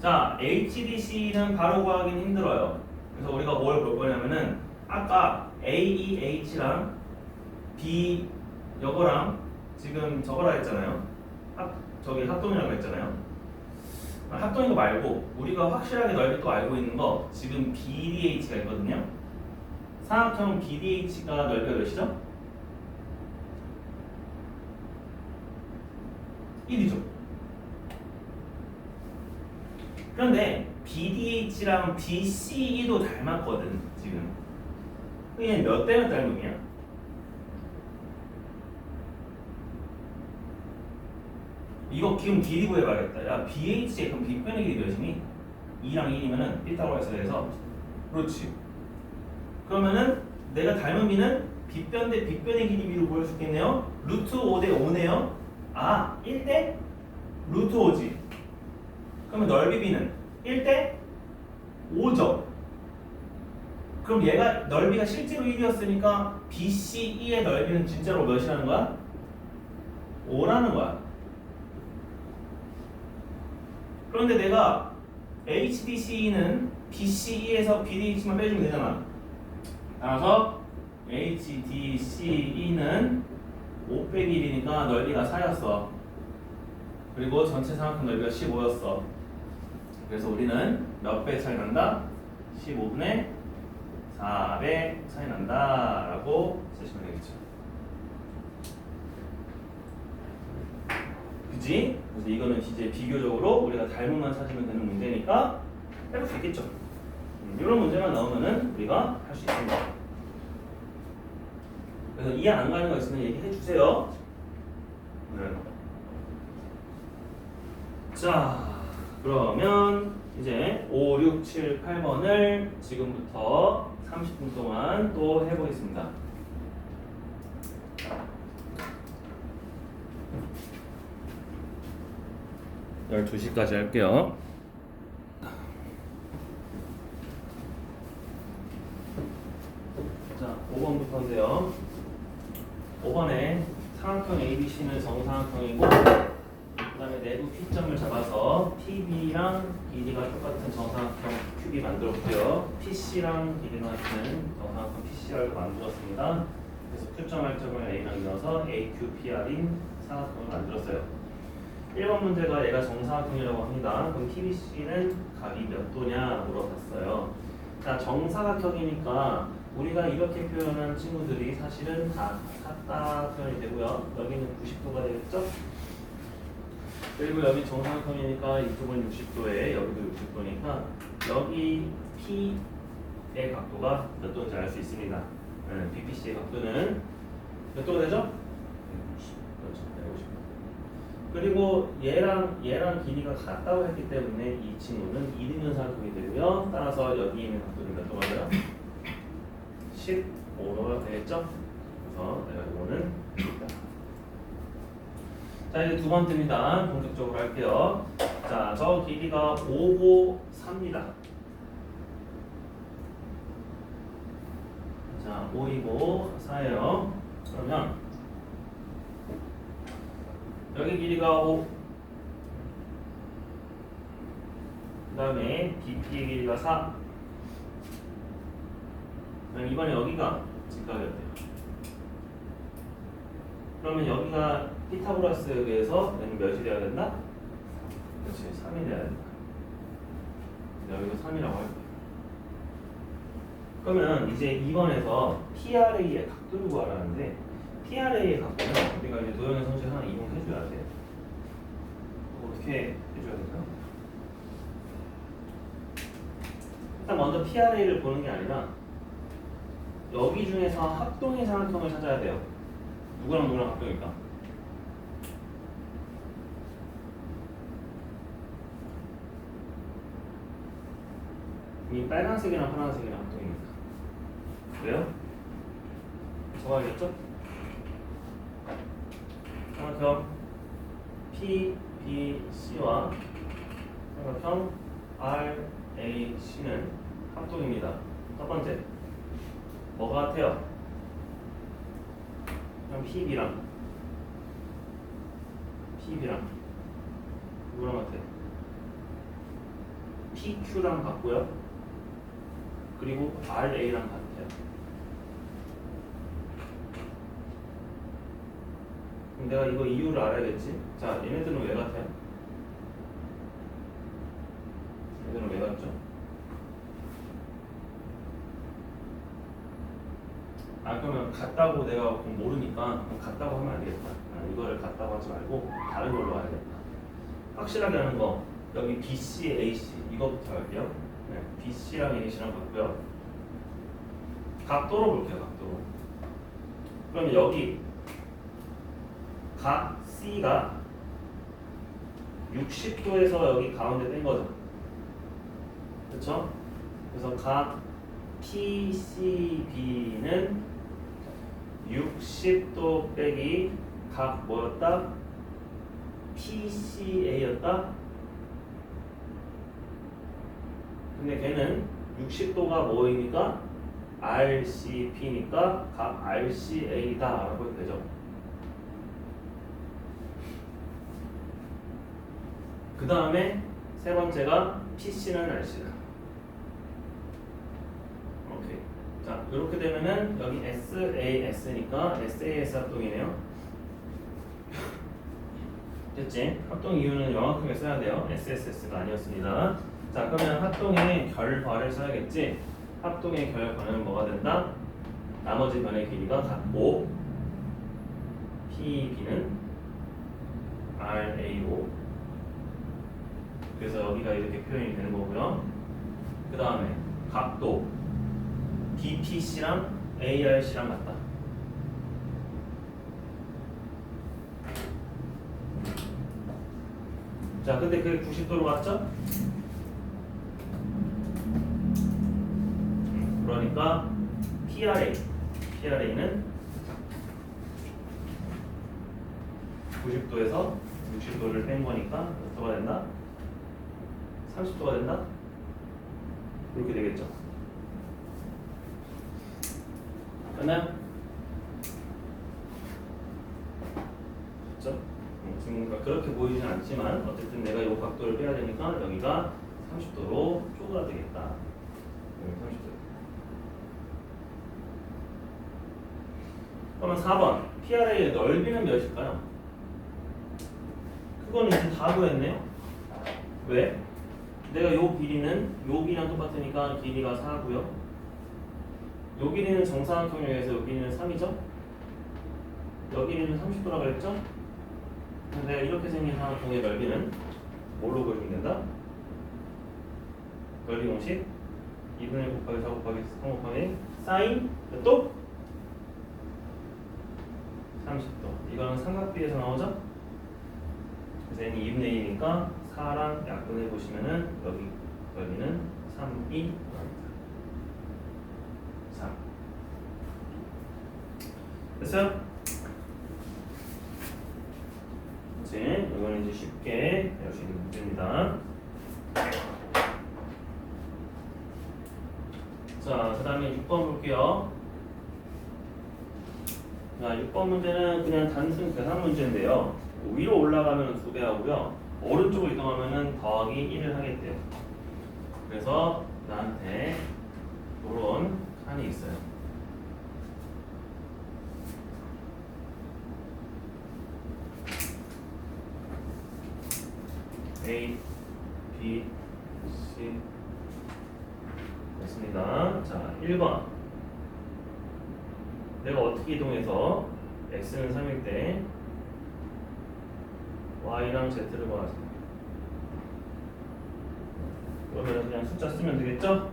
자, HDC는 바로 구하기는 힘들어요. 그래서 우리가 뭘 볼 거냐면은 아까 AEH랑 B 요거랑 지금 저거라 했잖아요. 저기 합동이라고 했잖아요. 합동인 거 말고 우리가 확실하게 넓이 또 알고 있는 거 지금 BDH가 있거든요. 사각형 BDH가 넓이가 몇이죠? 1이죠. 그런데 BDH랑 BCE도 닮았거든 지금. 이게 몇 대몇 닮음이야? 이거 지금 길이 구해봐야겠다. 야 BH의 그럼 빗변의 길이 몇이니? 2랑 1이면은 피타고라스에 대해서 그렇지. 그러면은 내가 닮은 비는 빗변 대 빗변의 길이 비로 구할 수 있겠네요. 루트 5 대 5네요. 1 대 루트 5지. 그러면 넓이 B는 1대 5죠. 그럼 얘가 넓이가 실제로 1이었으니까 BCE의 넓이는 진짜로 몇이라는 거야? 5라는 거야. 그런데 내가 HDCE는 BCE에서 BDH만 빼주면 되잖아. 따라서 HDCE는 5 빼기 1이니까 넓이가 4였어. 그리고 전체 삼각형 넓이가 15였어. 그래서 우리는 몇 배 차이 난다? 15분의 4배 차이 난다 라고 쓰시면 되겠죠. 그치? 그래서 이거는 이제 비교적으로 우리가 닮음만 찾으면 되는 문제니까 해볼 수 있겠죠. 이런 문제만 나오면은 우리가 할 수 있습니다. 그래서 이해 안 가는 거 있으면 얘기해 주세요. 네. 자, 그러면 이제 5, 6, 7, 8번을 지금부터 30분 동안 또 해보겠습니다. (12시까지) 할게요. 자, 5번부터인데요. 5번에 삼각형 ABC는 정사각형이고 그 다음에 내부 P점을 잡아서 PB랑 길이가 똑같은 정사각형 QB 만들었고요. PC랑 길이가 같은 정사각형 PCR도 만들었습니다. 그래서 Q점 R점을 A랑 이어서 AQPR인 사각형을 만들었어요. 1번 문제가 얘가 정사각형이라고 합니다. 그럼 PBC는 각이 몇 도냐 물어봤어요. 자, 정사각형이니까 우리가 이렇게 표현한 친구들이 사실은 다 같다 표현이 되고요. 여기는 90도가 되겠죠? 그리고 여기 정사각형이니까 이쪽은 60도에 여기도 60도니까 여기 P의 각도가 몇 도인지 알 수 있습니다. BPC의 각도는 몇 도가 되죠? 150. 그렇죠. 150도. 그리고 얘랑 길이가 같다고 했기 때문에 이 친구는 이등변 사각형이 되고요. 따라서 여기 있는 각도는 몇 도가 돼요? 15도가 되겠죠? 그래서 내가 이거는 있다. 자, 이제 두 번째입니다. 본격적으로 할게요. 자, 저 길이가 5고 4입니다. 자, 5이고 4예요. 그러면 여기 길이가 5, 그 다음에 BP의 길이가 4. 그럼 이번에 여기가 직각이었대요. 그러면 여기가 피타고라스에 의해서 얘는 몇이 되어야 된다? 그렇지, 3이 돼야 된다. 여기도 3이라고 할 거예요. 그러면 이제 2번에서 PRA의 각도를 구하라는데 PRA의 각도는 우리가 이제 도형의 성질 하나 이용해줘야 돼요. 어떻게 해줘야 될까요? 일단 먼저 PRA를 보는 게 아니라 여기 중에서 합동의 삼각형을 찾아야 돼요. 누구랑 누구랑 합동일까? 이 빨간색이랑 파란색이랑 합동입니다. 그래요? 정하겠죠? 삼각형 PBC와 삼각형 RAC는 합동입니다. 첫 번째, 뭐가 같아요? 그럼 PB랑 누구랑 같아요? PQ랑 같고요. 그리고 RA랑 같아요. 그럼 내가 이거 이유를 알아야겠지? 자, 얘네들은 왜 같아요? 얘네들은 왜 같죠? 그러면 같다고 내가 모르니까 그럼 같다고 하면 안 되겠다. 이거를 같다고 하지 말고 다른 걸로 해야겠다. 확실하게 하는 거 여기 BC, AC 이거부터 할게요. 네, BC랑 AC랑 같고요. 각도로 볼게요. 각도로. 그럼 여기 각 C가 60도에서 여기 가운데 뺀 거죠. 그렇죠? 그래서 각 PCB는 60도 빼기 각 뭐였다? PCA였다? 근데 걔는 60도가 뭐이니까 RCP니까 각 RCA다 라고 해도 되죠. 그 다음에 세 번째가 PC는 RC다. 오케이. 자, 이렇게 되면은 여기 SAS니까 SAS 합동이네요. 됐지? 합동 이유는 명확하게 써야 돼요. SSS가 아니었습니다. 자, 그러면 합동의 결과를 써야겠지? 합동의 결과는 뭐가 된다? 나머지 변의 길이가 같고 PB는 RA로 그래서 여기가 이렇게 표현이 되는 거고요. 그 다음에 각도 BPC랑 ARC랑 같다. 자, 근데 그게 90도로 맞죠? 그러니까 PRA는 90도에서 60도를 뺀 거니까 몇 도가 된다? 30도가 된다? 그렇게 되겠죠. 됐나요? 그렇죠? 지금 그렇게 보이진 않지만 어쨌든 내가 이 각도를 빼야 되니까 여기가 30도로 쪼그라들겠다. 여기 30도. 그러면 4번 PRA의 넓이는 몇일까요? 그거는 이제 다 구했네요. 왜? 내가 요 길이는 요 길이랑 똑같으니까 길이가 4고요. 요 길이는 정사각형용에서 요 길이는 3이죠. 여 길이는 30도라고 그랬죠? 그래서 내가 이렇게 생긴 삼각형의 넓이는 뭘로 구해주면 된다? 넓이 공식 2분의 1 곱하기 4 곱하기 3 곱하기 사인 몇 도? 30도. 이거는 삼각비에서 나오죠? 그래서 n이 2분의 1이니까 4랑 약분해 보시면은 여기는 3이 나옵니다. 3. 됐어요? 이제 이거는 이제 쉽게 배울 수 있는 문제입니다. 자, 그 다음에 6번 볼게요. 자, 6번 문제는 그냥 단순 계산 문제인데요. 위로 올라가면 2배 하고요. 오른쪽으로 이동하면 더하기 1을 하겠대요. 그래서 나한테 이런 칸이 있어요. A, B, C 됐습니다. 자, 1번 내가 어떻게 이동해서 x는 3일 때 y랑 z를 구하자. 그러면 그냥 숫자 쓰면 되겠죠?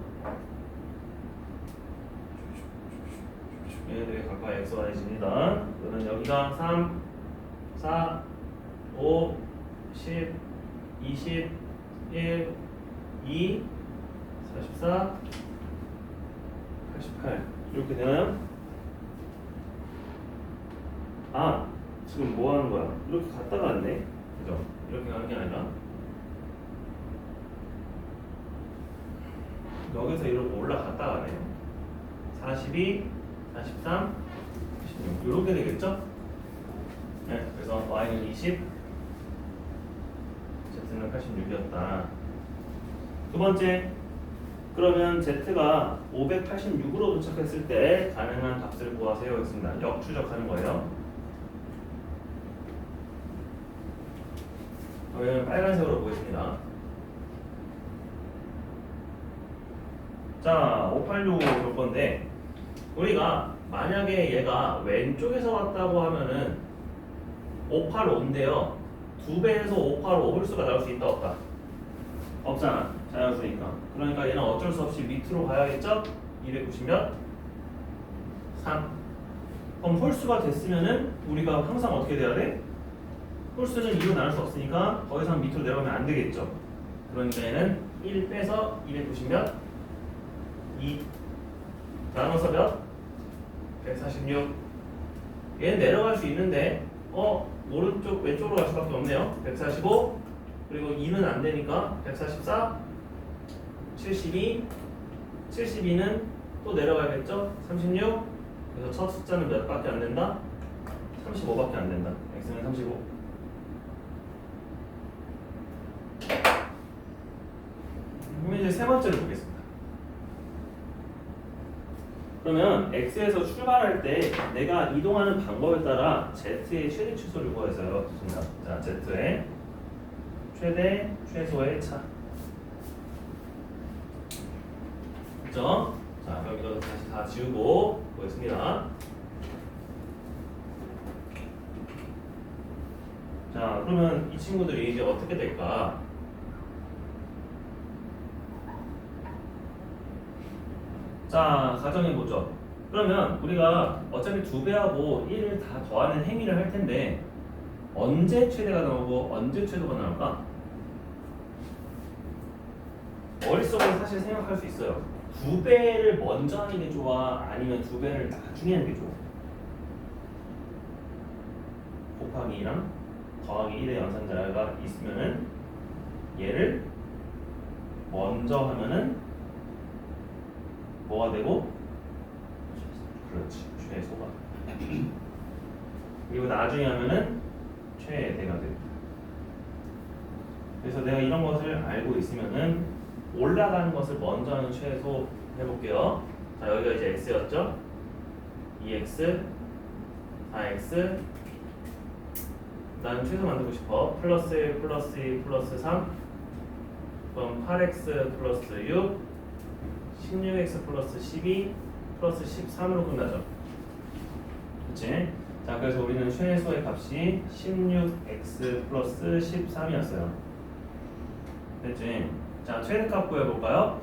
얘네들이 각각 x, y입니다. 그러면 여기가 3, 4, 5, 10, 20, 1, 2, 44, 88 이렇게 되나요? 아, 지금 뭐 하는 거야? 이렇게 갔다가 왔네. 그죠? 이렇게 가는 게 아니라 여기서 이렇게 올라갔다 가네요. 42, 43, 16 이렇게 되겠죠? 네, 그래서 y는 20, z는 86이었다. 두 번째, 그러면 z가 586으로 도착했을 때 가능한 값을 구하세요 했습니다. 역추적하는 거예요. 그러면 빨간색으로 보겠습니다. 자, 586 볼 건데 우리가 만약에 얘가 왼쪽에서 왔다고 하면은 585인데요. 2배에서 585 홀수가 나올 수 있다 없다? 없잖아. 자연수니까. 그러니까 얘는 어쩔 수 없이 밑으로 가야겠죠? 290 몇? 3. 그럼 홀수가 됐으면은 우리가 항상 어떻게 돼야 돼? 홀수는 2로 나눌 수 없으니까 더 이상 밑으로 내려가면 안 되겠죠. 그러니까 얘는 1 빼서 290 몇? 2 나눠서 몇? 146. 얘는 내려갈 수 있는데 오른쪽 왼쪽으로 갈 수밖에 없네요. 145 그리고 2는 안 되니까 144 72 72는 또 내려가겠죠. 36 그래서 첫 숫자는 몇 밖에 안 된다? 35밖에 안 된다. x는 35. 그럼 이제 세 번째를 보겠습니다. 그러면 x에서 출발할 때 내가 이동하는 방법에 따라 z의 최대 최소를 구해서요. 좋습니다. 자, z의 최대 최소의 차. 그죠? 자, 그럼 이거 다시 다 지우고 보겠습니다. 자, 그러면 이 친구들이 이제 어떻게 될까? 자, 가정해보죠. 그러면 우리가 어차피 2배하고 1을 다 더하는 행위를 할 텐데 언제 최대가 나오고 언제 최소가 나올까? 머릿속으로 사실 생각할 수 있어요. 2배를 먼저 하는 게 좋아? 아니면 2배를 나중에 하는 게 좋아? 곱하기 2랑 더하기 1의 연산자가 있으면은 얘를 먼저 하면은 뭐가 되고? 그렇지, 최소가. 그리고 나중에 하면은 최대가 됩니다. 그래서 내가 이런 것을 알고 있으면은 올라가는 것을 먼저 하는 최소 해볼게요. 자, 여기가 이제 x였죠? 2x, 4x. 난 최소 만들고 싶어. 플러스 1, 플러스 2, 플러스 3. 그럼 8x 플러스 6, 16x 플러스 12, 플러스 13으로 끝나죠. 그치? 자, 그래서 우리는 최소의 값이 16x 플러스 13이었어요. 됐지? 자, 최대값 구해볼까요?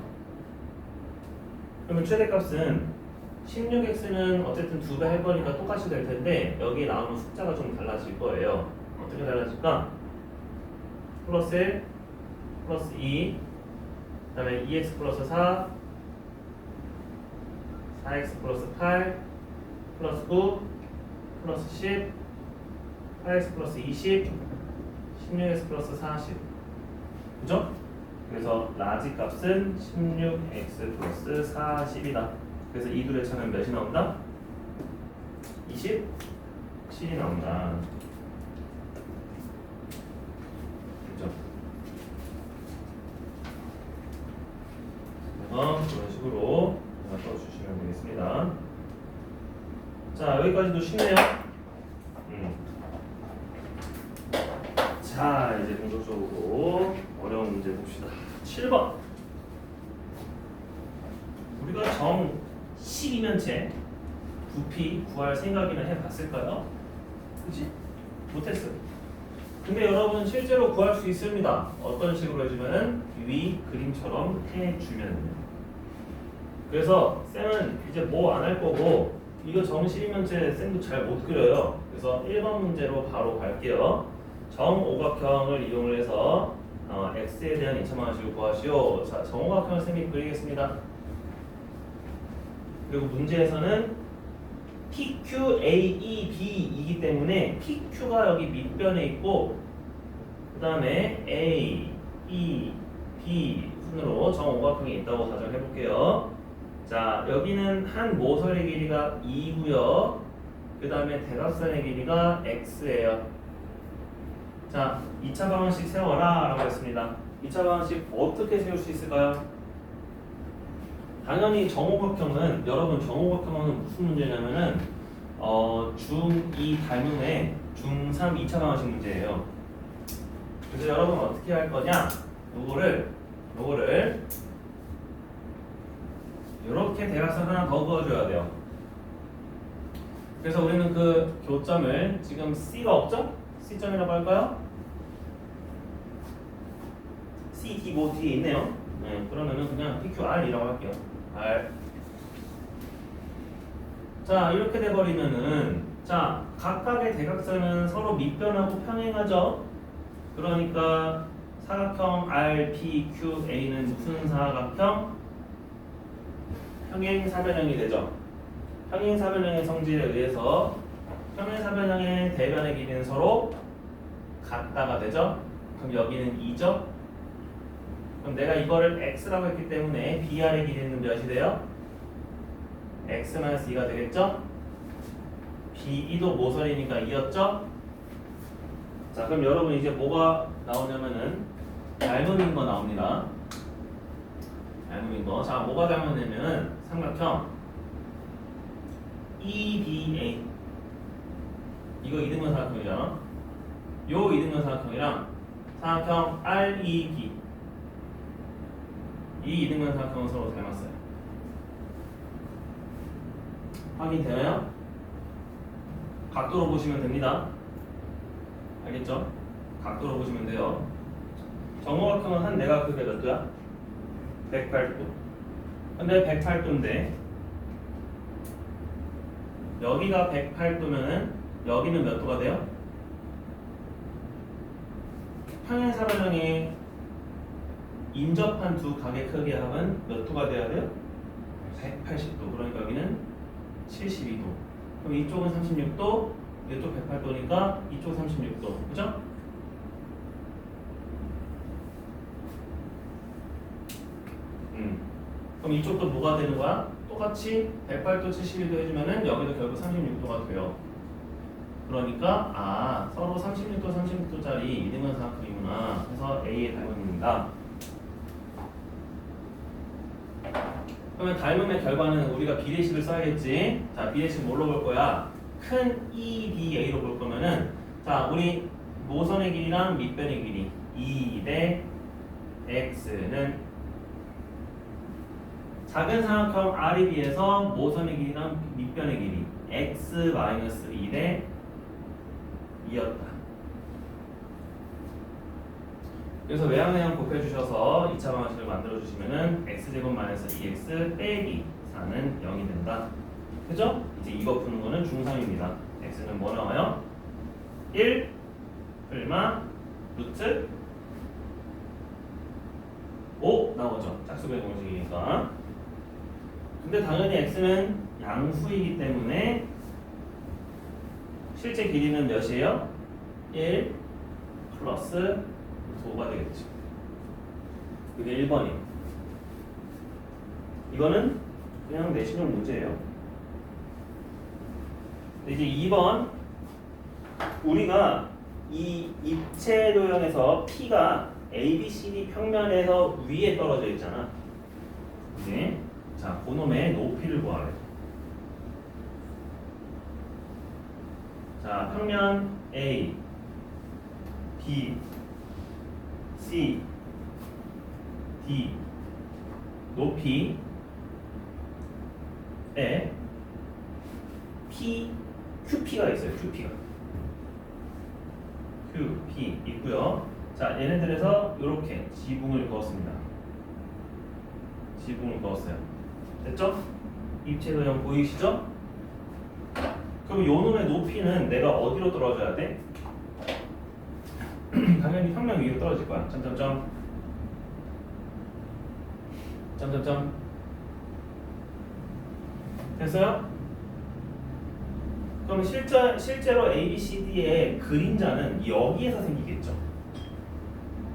그러면 최대값은 16x는 어쨌든 2배 할 거니까 똑같이 될 텐데 여기 나오는 숫자가 좀 달라질 거예요. 어떻게 달라질까? 플러스 1, 플러스 2, 그 다음에 2x 플러스 4, 4x 플러스 8, 플러스 9, 플러스 10, 8x 플러스 20, 16x 플러스 40. 그죠? 그래서 라지 값은 16x 플러스 40이다. 그래서 이 둘의 차는 몇이 나온다? 27이 나온다. 그죠? 그래서 그런 식으로 써주시면 되겠습니다. 자, 여기까지도 쉽네요. 자, 이제 본격적으로 어려운 문제 봅시다. 7번. 우리가 정 12면체 부피 구할 생각이나 해봤을까요? 그치? 못했어요. 근데 여러분 실제로 구할 수 있습니다. 어떤 식으로 해주면은 위 그림처럼 해주면. 그래서 쌤은 이제 뭐 안 할 거고 이거 정 12면체 쌤도 잘 못 그려요. 그래서 1번 문제로 바로 갈게요. 정오각형을 이용을 해서 x에 대한 2차 방식을 구하시오. 자, 정오각형을 쌤이 그리겠습니다. 그리고 문제에서는 PQAEB이기 때문에 PQ가 여기 밑변에 있고 그 다음에 A, E, B 순으로 정오각형이 있다고 가정해 볼게요. 자, 여기는 한 모서리 길이가 2고요. 그 다음에 대각선의 길이가 x예요. 자, 2차 방정식 세워라 라고 했습니다. 2차 방정식 어떻게 세울 수 있을까요? 당연히 정오각형은 여러분 정오각형은 무슨 문제냐면은 중2 닮음의 중3 2차 방정식 문제예요. 그래서 여러분 어떻게 할 거냐? 요거를 이렇게 대각선 하나 더 그어줘야 돼요. 그래서 우리는 그 교점을 지금 C가 없죠? C점이라고 할까요? C, D, 뭐 뒤에 있네요. 네, 그러면은 그냥 PQR이라고 할게요. R. 자, 이렇게 돼버리면은 자, 각각의 대각선은 서로 밑변하고 평행하죠. 그러니까 사각형 RPQA는 무슨 사각형? 평행사변형이 되죠. 평행사변형의 성질에 의해서 평행사변형의 대변의 길이는 서로 같다가 되죠. 그럼 여기는 2죠. 그럼 내가 이거를 x라고 했기 때문에 BR의 길이는 몇이 돼요? x-2가 되겠죠? BE도 모서리니까 2였죠? 자, 그럼 여러분 이제 뭐가 나오냐면은 닮음인 거 나옵니다. 닮음인 거. 자, 뭐가 닮았냐면은 삼각형 EBA. 이거 이등변 사각형이잖아. 요 이등변 사각형이랑 사각형 REB. 이 이등변 사각형은 서로 닮았어요. 확인되나요? 각도로 보시면 됩니다. 알겠죠? 각도로 보시면 돼요. 정오각형은 한 내가 그게 몇 도야? 108도. 근데 108도인데 여기가 108도면은 여기는 몇 도가 돼요? 평행사변형에 인접한 두 각의 크기의 합은 몇 도가 돼야 돼요? 180도. 그러니까 여기는 72도. 그럼 이쪽은 36도, 이쪽 108도니까 이쪽 36도. 그죠? 그럼 이쪽도 뭐가 되는 거야? 똑같이 108도, 72도 해주면은 여기도 결국 36도가 돼요. 그러니까 서로 36도, 36도짜리 이등변 사각형이구나. 해서 A의 닮음입니다. 그러면 닮음의 결과는 우리가 비례식을 써야겠지. 자, 비례식 뭘로 볼 거야? 큰 EDA로 볼 거면은 자, 우리 모선의 길이랑 밑변의 길이 2 대 X는 작은 사각형 R에 비해서 모선의 길이랑 밑변의 길이 X-2 대 2였다. 그래서 외양내양 곱해주셔서 2차 방정식을 만들어주시면은 X제곱 마이너스 2X 빼기 4는 0이 된다. 그죠? 이제 이거 푸는 거는 중3입니다. X는 뭐 나와요? 1 얼마? 루트 5 나오죠. 짝수의 공식이니까. 근데 당연히 x는 양수이기 때문에 실제 길이는 몇이에요? 1 플러스 5가 되겠죠. 그게 1번이에요. 이거는 그냥 내신용 문제예요. 이제 2번 우리가 이 입체 도형에서 P가 ABCD 평면에서 위에 떨어져 있잖아. 네. 자, 그놈의 높이를 구하래. 자, 평면 A, B, C, D 높이에 P, QP가 있어요. QP가 QP 있고요. 자, 얘네들에서 이렇게 지붕을 그었습니다. 지붕을 그었어요. 됐죠? 입체 도형 보이시죠? 그럼 요 놈의 높이는 내가 어디로 떨어져야 돼? 당연히 평면 위로 떨어질 거야. 점점점 점점점 됐어요? 그럼 실제로 ABCD의 그림자는 여기에서 생기겠죠.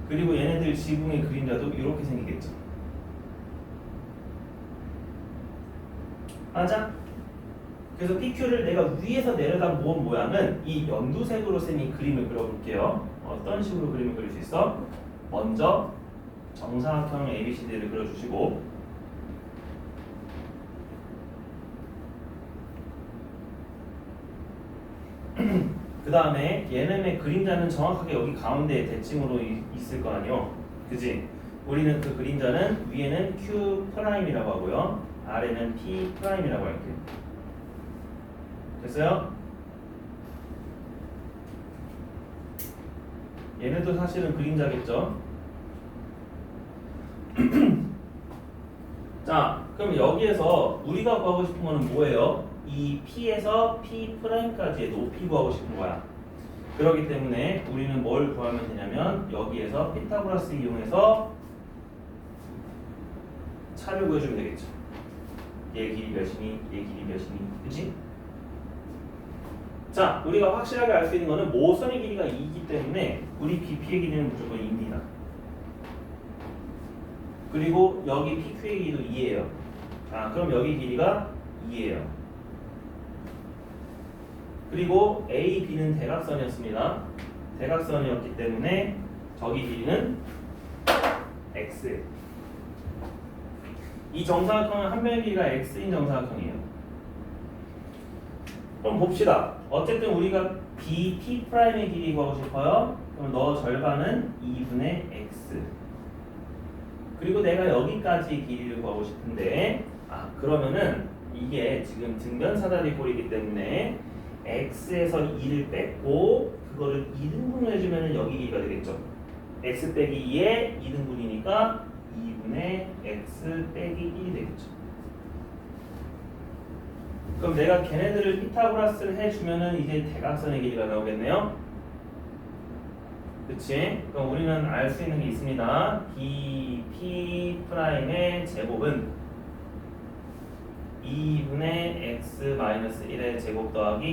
그리고 얘네들 지붕의 그림자도 이렇게 생기겠죠. 맞아? 그래서 PQ를 내가 위에서 내려다 모은 모양은 이 연두색으로 쌤이 그림을 그려볼게요. 어떤 식으로 그림을 그릴 수 있어? 먼저 정사각형 ABCD를 그려주시고 그 다음에 얘네의 그림자는 정확하게 여기 가운데 대칭으로 있을 거 아니요? 그지? 우리는 그 그림자는 위에는 Q'이라고 하고요. 아래는 P'이라고 할게요. 됐어요? 얘네도 사실은 그림자겠죠? 자, 그럼 여기에서 우리가 구하고 싶은 거는 뭐예요? 이 P에서 P'까지의 높이 구하고 싶은 거야. 그렇기 때문에 우리는 뭘 구하면 되냐면 여기에서 피타고라스 이용해서 차를 구해주면 되겠죠. 얘 길이 몇이니? 얘 길이 몇이니? 그치? 자, 우리가 확실하게 알 수 있는 거는 모선의 길이가 2이기 때문에 우리 BP의 길이는 무조건 2입니다. 그리고 여기 PQ의 길이도 2예요. 그럼 여기 길이가 2예요. 그리고 A, B는 대각선이었습니다. 대각선이었기 때문에 저기 길이는 X. 이 정사각형은 한 변의 길이가 X인 정사각형이에요. 그럼 봅시다. 어쨌든 우리가 B, P'의 길이 구하고 싶어요. 그럼 너 절반은 2분의 X. 그리고 내가 여기까지 길이를 구하고 싶은데 그러면은 이게 지금 등변사다리 꼴이기 때문에 X에서 2를 뺐고 그거를 2등분을 해주면 여기 길이가 되겠죠. X 빼기 2의 2등분이니까 2분의 X 빼기 1이 되겠죠. 그럼 내가 걔네들을 피타고라스를 해주면은 이제 대각선의 길이가 나오겠네요. 그치? 그럼 우리는 알 수 있는 게 있습니다. bp'의 제곱은 2분의 x-1의 제곱 더하기